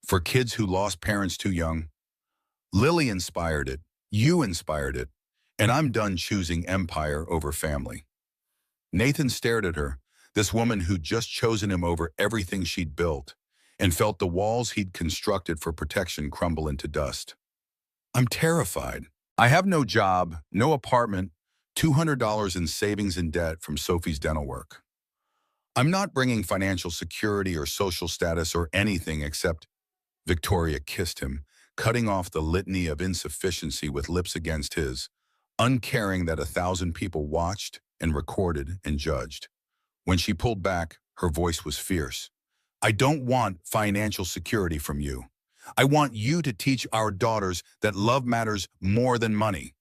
For kids who lost parents too young. Lily inspired it. You inspired it. And I'm done choosing empire over family." Nathan stared at her, this woman who'd just chosen him over everything she'd built, and felt the walls he'd constructed for protection crumble into dust. "I'm terrified. I have no job, no apartment, $200 in savings and debt from Sophie's dental work. I'm not bringing financial security or social status or anything except—" Victoria kissed him, cutting off the litany of insufficiency with lips against his, uncaring that 1,000 people watched and recorded and judged. When she pulled back, her voice was fierce. I don't want financial security from you. I want you to teach our daughters that love matters more than money,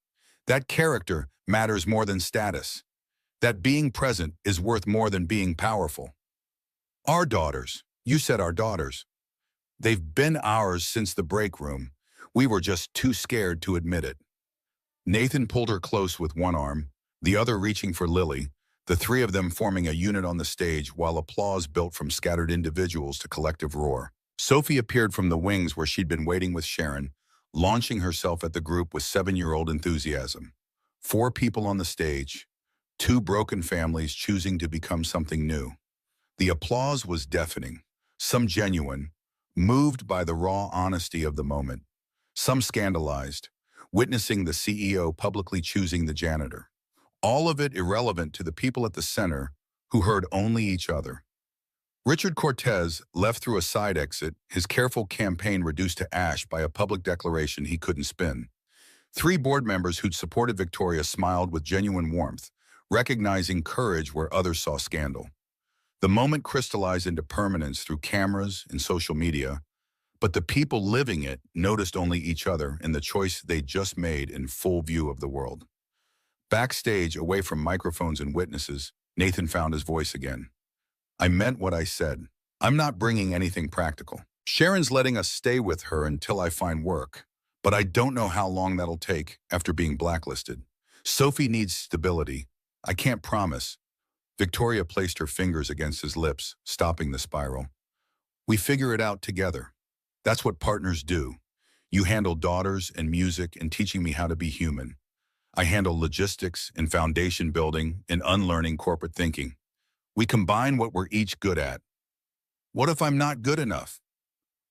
that character matters more than status, that being present is worth more than being powerful. Our daughters, you said our daughters. They've been ours since the break room. We were just too scared to admit it. Nathan pulled her close with one arm, the other reaching for Lily, the three of them forming a unit on the stage while applause built from scattered individuals to collective roar. Sophie appeared from the wings where she'd been waiting with Sharon, launching herself at the group with 7-year-old enthusiasm. 4 people on the stage, 2 broken families choosing to become something new. The applause was deafening, some genuine, moved by the raw honesty of the moment, some scandalized, witnessing the CEO publicly choosing the janitor. All of it irrelevant to the people at the center who heard only each other. Richard Cortez left through a side exit, his careful campaign reduced to ash by a public declaration he couldn't spin. 3 board members who'd supported Victoria smiled with genuine warmth, recognizing courage where others saw scandal. The moment crystallized into permanence through cameras and social media, but the people living it noticed only each other and the choice they'd just made in full view of the world. Backstage, away from microphones and witnesses, Nathan found his voice again. I meant what I said. I'm not bringing anything practical. Sharon's letting us stay with her until I find work, but I don't know how long that'll take after being blacklisted. Sophie needs stability. I can't promise. Victoria placed her fingers against his lips, stopping the spiral. We figure it out together. That's what partners do. You handle daughters and music and teaching me how to be human. I handle logistics and foundation building and unlearning corporate thinking. We combine what we're each good at. What if I'm not good enough?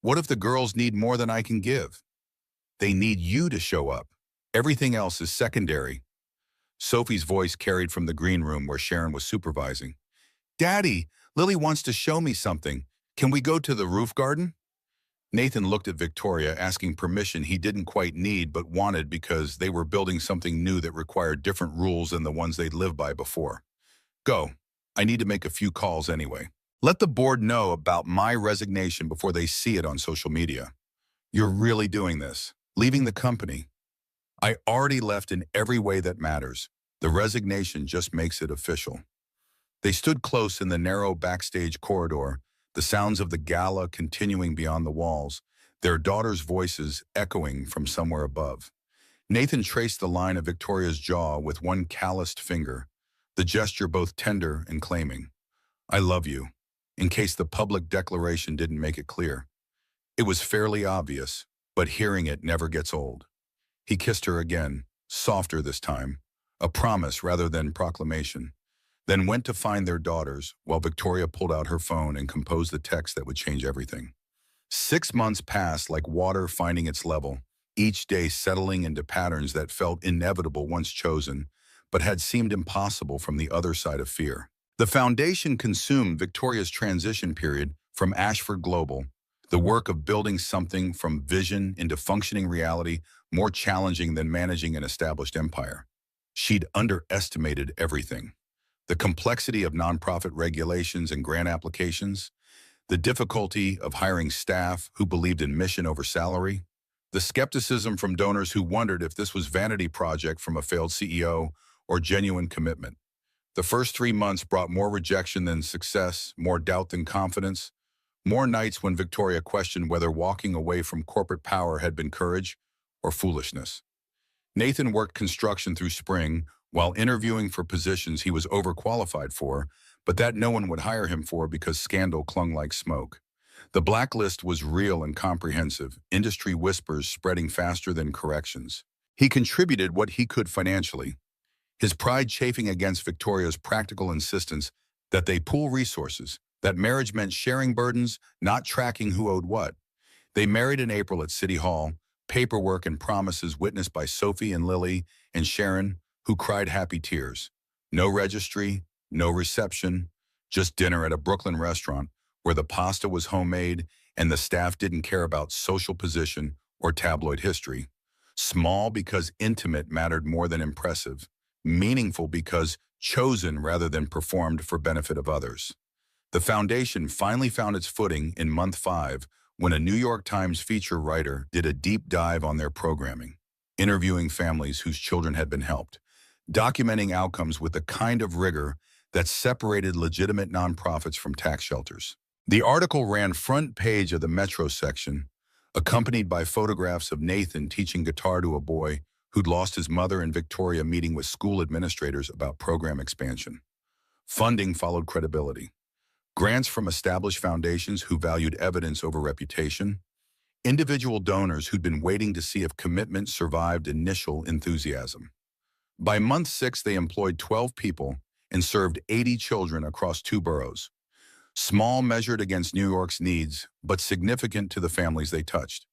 What if the girls need more than I can give? They need you to show up. Everything else is secondary. Sophie's voice carried from the green room where Sharon was supervising. Daddy, Lily wants to show me something. Can we go to the roof garden? Nathan looked at Victoria, asking permission he didn't quite need but wanted because they were building something new that required different rules than the ones they'd lived by before. Go. I need to make a few calls anyway. Let the board know about my resignation before they see it on social media. You're really doing this. Leaving the company. I already left in every way that matters. The resignation just makes it official. They stood close in the narrow backstage corridor, the sounds of the gala continuing beyond the walls, their daughters' voices echoing from somewhere above. Nathan traced the line of Victoria's jaw with one calloused finger, the gesture both tender and claiming. I love you, in case the public declaration didn't make it clear. It was fairly obvious, but hearing it never gets old. He kissed her again, softer this time, a promise rather than proclamation, then went to find their daughters while Victoria pulled out her phone and composed the text that would change everything. 6 months passed like water finding its level, each day settling into patterns that felt inevitable once chosen, but had seemed impossible from the other side of fear. The foundation consumed Victoria's transition period from Ashford Global, the work of building something from vision into functioning reality more challenging than managing an established empire. She'd underestimated everything. The complexity of nonprofit regulations and grant applications, the difficulty of hiring staff who believed in mission over salary, the skepticism from donors who wondered if this was vanity project from a failed CEO or genuine commitment. The first 3 months brought more rejection than success, more doubt than confidence, more nights when Victoria questioned whether walking away from corporate power had been courage or foolishness. Nathan worked construction through spring while interviewing for positions he was overqualified for, but that no one would hire him for because scandal clung like smoke. The blacklist was real and comprehensive, industry whispers spreading faster than corrections. He contributed what he could financially, his pride chafing against Victoria's practical insistence that they pool resources, that marriage meant sharing burdens, not tracking who owed what. They married in April at City Hall, paperwork and promises witnessed by Sophie and Lily and Sharon, who cried happy tears. No registry, no reception, just dinner at a Brooklyn restaurant where the pasta was homemade and the staff didn't care about social position or tabloid history. Small because intimate mattered more than impressive. Meaningful because chosen rather than performed for benefit of others. The foundation finally found its footing in month 5 when a New York Times feature writer did a deep dive on their programming, interviewing families whose children had been helped, documenting outcomes with the kind of rigor that separated legitimate nonprofits from tax shelters. The article ran front page of the Metro section, accompanied by photographs of Nathan teaching guitar to a boy who'd lost his mother and Victoria meeting with school administrators about program expansion. Funding followed credibility. Grants from established foundations who valued evidence over reputation, individual donors who'd been waiting to see if commitment survived initial enthusiasm. By month 6, they employed 12 people and served 80 children across 2 boroughs. Small measured against New York's needs, but significant to the families they touched.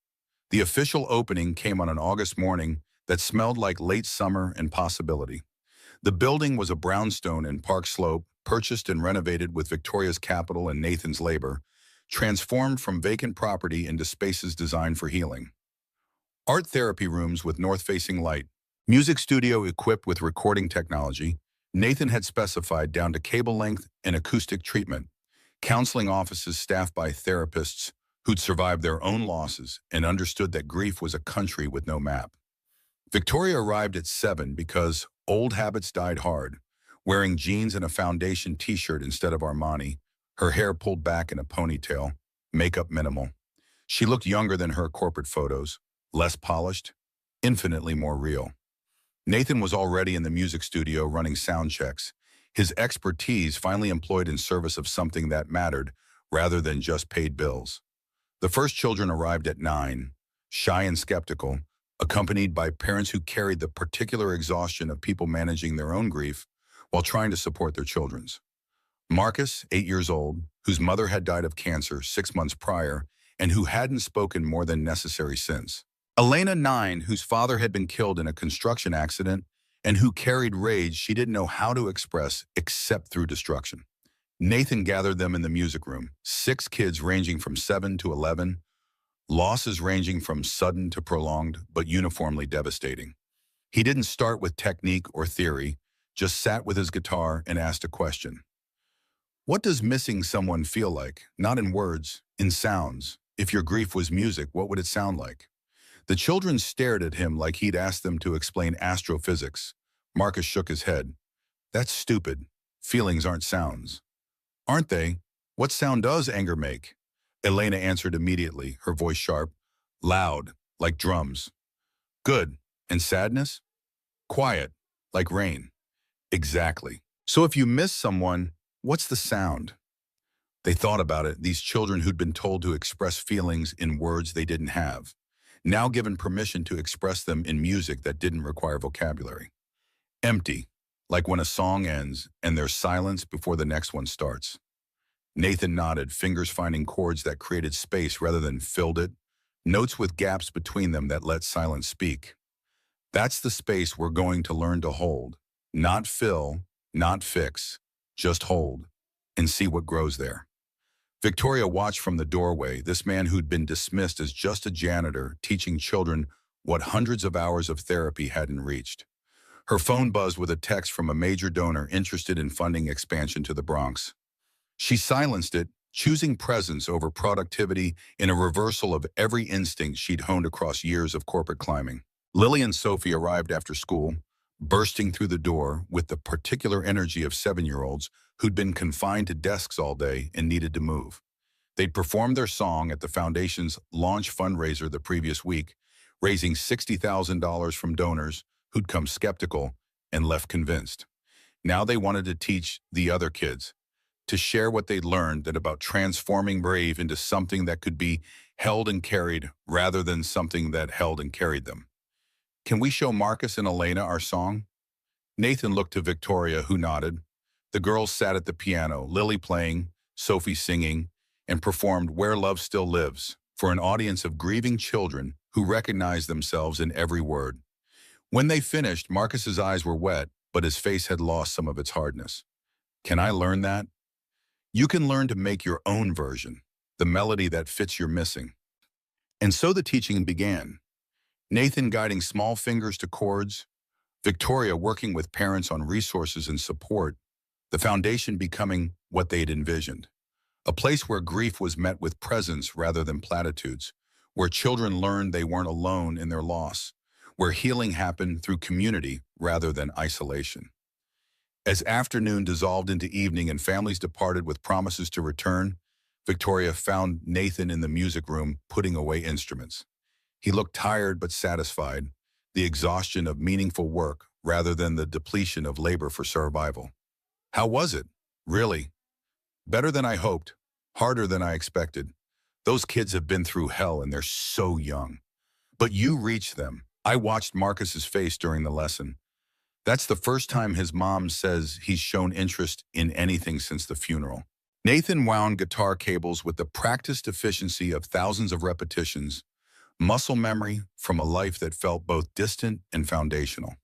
The official opening came on an August morning that smelled like late summer and possibility. The building was a brownstone in Park Slope, purchased and renovated with Victoria's capital and Nathan's labor, transformed from vacant property into spaces designed for healing. Art therapy rooms with north-facing light, music studio equipped with recording technology, Nathan had specified down to cable length and acoustic treatment, counseling offices staffed by therapists who'd survived their own losses and understood that grief was a country with no map. Victoria arrived at 7 because old habits died hard, wearing jeans and a foundation t-shirt instead of Armani, her hair pulled back in a ponytail, makeup minimal. She looked younger than her corporate photos, less polished, infinitely more real. Nathan was already in the music studio running sound checks, his expertise finally employed in service of something that mattered rather than just paid bills. The first children arrived at 9, shy and skeptical, accompanied by parents who carried the particular exhaustion of people managing their own grief while trying to support their children's. Marcus, 8 years old, whose mother had died of cancer 6 months prior and who hadn't spoken more than necessary since. Elena, 9, whose father had been killed in a construction accident and who carried rage she didn't know how to express except through destruction. Nathan gathered them in the music room, 6 kids ranging from 7 to 11, losses ranging from sudden to prolonged, but uniformly devastating. He didn't start with technique or theory, just sat with his guitar and asked a question. What does missing someone feel like? Not in words, in sounds. If your grief was music, what would it sound like? The children stared at him like he'd asked them to explain astrophysics. Marcus shook his head. That's stupid. Feelings aren't sounds. Aren't they? What sound does anger make? Elena answered immediately, her voice sharp. Loud, like drums. Good. And sadness? Quiet, like rain. Exactly. So if you miss someone, what's the sound? They thought about it, these children who'd been told to express feelings in words they didn't have, now given permission to express them in music that didn't require vocabulary. Empty, like when a song ends and there's silence before the next one starts. Nathan nodded, fingers finding chords that created space rather than filled it, notes with gaps between them that let silence speak. That's the space we're going to learn to hold, not fill, not fix, just hold, and see what grows there. Victoria watched from the doorway, this man who'd been dismissed as just a janitor teaching children what hundreds of hours of therapy hadn't reached. Her phone buzzed with a text from a major donor interested in funding expansion to the Bronx. She silenced it, choosing presence over productivity in a reversal of every instinct she'd honed across years of corporate climbing. Lily and Sophie arrived after school, bursting through the door with the particular energy of 7-year-olds who'd been confined to desks all day and needed to move. They'd performed their song at the Foundation's launch fundraiser the previous week, raising $60,000 from donors who'd come skeptical and left convinced. Now they wanted to teach the other kids, to share what they'd learned that about transforming brave into something that could be held and carried rather than something that held and carried them. Can we show Marcus and Elena our song? Nathan looked to Victoria, who nodded. The girls sat at the piano, Lily playing, Sophie singing, and performed Where Love Still Lives for an audience of grieving children who recognized themselves in every word. When they finished, Marcus's eyes were wet, but his face had lost some of its hardness. Can I learn that? You can learn to make your own version, the melody that fits your missing. And so the teaching began. Nathan guiding small fingers to chords, Victoria working with parents on resources and support, the foundation becoming what they'd envisioned. A place where grief was met with presence rather than platitudes, where children learned they weren't alone in their loss, where healing happened through community rather than isolation. As afternoon dissolved into evening and families departed with promises to return, Victoria found Nathan in the music room putting away instruments. He looked tired but satisfied, the exhaustion of meaningful work rather than the depletion of labor for survival. How was it? Really? Better than I hoped, harder than I expected. Those kids have been through hell and they're so young. But you reached them. I watched Marcus's face during the lesson. That's the first time his mom says he's shown interest in anything since the funeral. Nathan wound guitar cables with the practiced efficiency of thousands of repetitions, muscle memory from a life that felt both distant and foundational.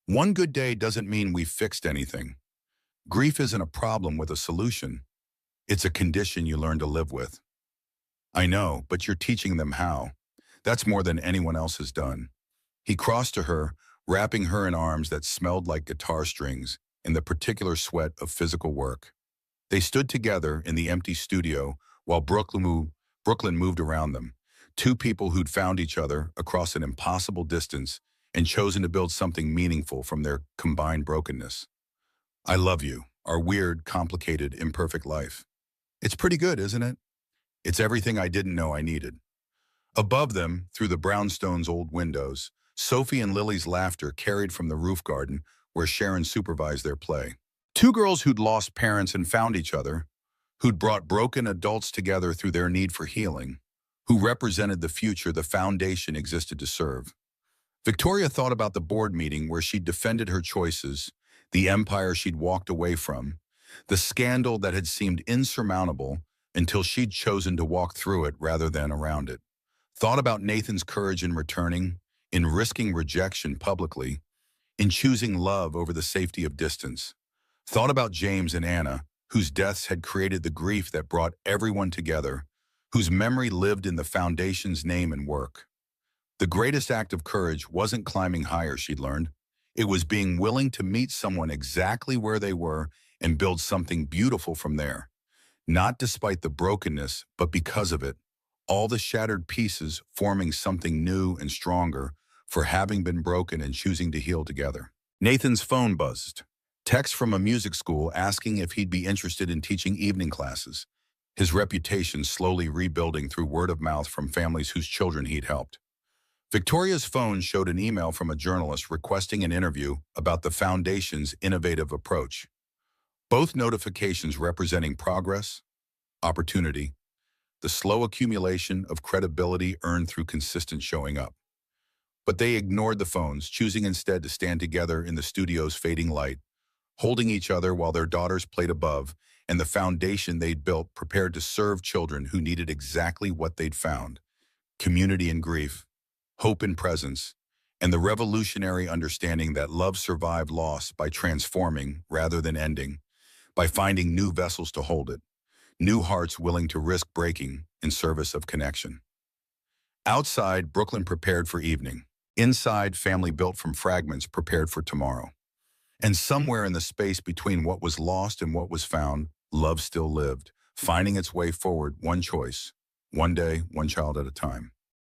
One good day doesn't mean we've fixed anything. Grief isn't a problem with a solution. It's a condition you learn to live with. I know, but you're teaching them how. That's more than anyone else has done. He crossed to her, wrapping her in arms that smelled like guitar strings and the particular sweat of physical work. They stood together in the empty studio while Brooklyn moved around them. Two people who'd found each other across an impossible distance and chosen to build something meaningful from their combined brokenness. I love you, our weird, complicated, imperfect life. It's pretty good, isn't it? It's everything I didn't know I needed. Above them, through the brownstone's old windows, Sophie and Lily's laughter carried from the roof garden where Sharon supervised their play. Two girls who'd lost parents and found each other, who'd brought broken adults together through their need for healing, who represented the future the foundation existed to serve. Victoria thought about the board meeting where she'd defended her choices, the empire she'd walked away from, the scandal that had seemed insurmountable until she'd chosen to walk through it rather than around it. Thought about Nathan's courage in returning, in risking rejection publicly, in choosing love over the safety of distance. Thought about James and Anna, whose deaths had created the grief that brought everyone together, whose memory lived in the foundation's name and work. The greatest act of courage wasn't climbing higher, she'd learned. It was being willing to meet someone exactly where they were and build something beautiful from there. Not despite the brokenness, but because of it, all the shattered pieces forming something new and stronger for having been broken and choosing to heal together. Nathan's phone buzzed. Text from a music school asking if he'd be interested in teaching evening classes, his reputation slowly rebuilding through word of mouth from families whose children he'd helped. Victoria's phone showed an email from a journalist requesting an interview about the Foundation's innovative approach. Both notifications representing progress, opportunity, the slow accumulation of credibility earned through consistent showing up. But they ignored the phones, choosing instead to stand together in the studio's fading light, holding each other while their daughters played above, and the foundation they'd built prepared to serve children who needed exactly what they'd found: community in grief, hope in presence, and the revolutionary understanding that love survived loss by transforming rather than ending, by finding new vessels to hold it, new hearts willing to risk breaking in service of connection. Outside, Brooklyn prepared for evening. Inside, family built from fragments prepared for tomorrow. And somewhere in the space between what was lost and what was found, love still lived, finding its way forward, one choice, one day, one child at a time.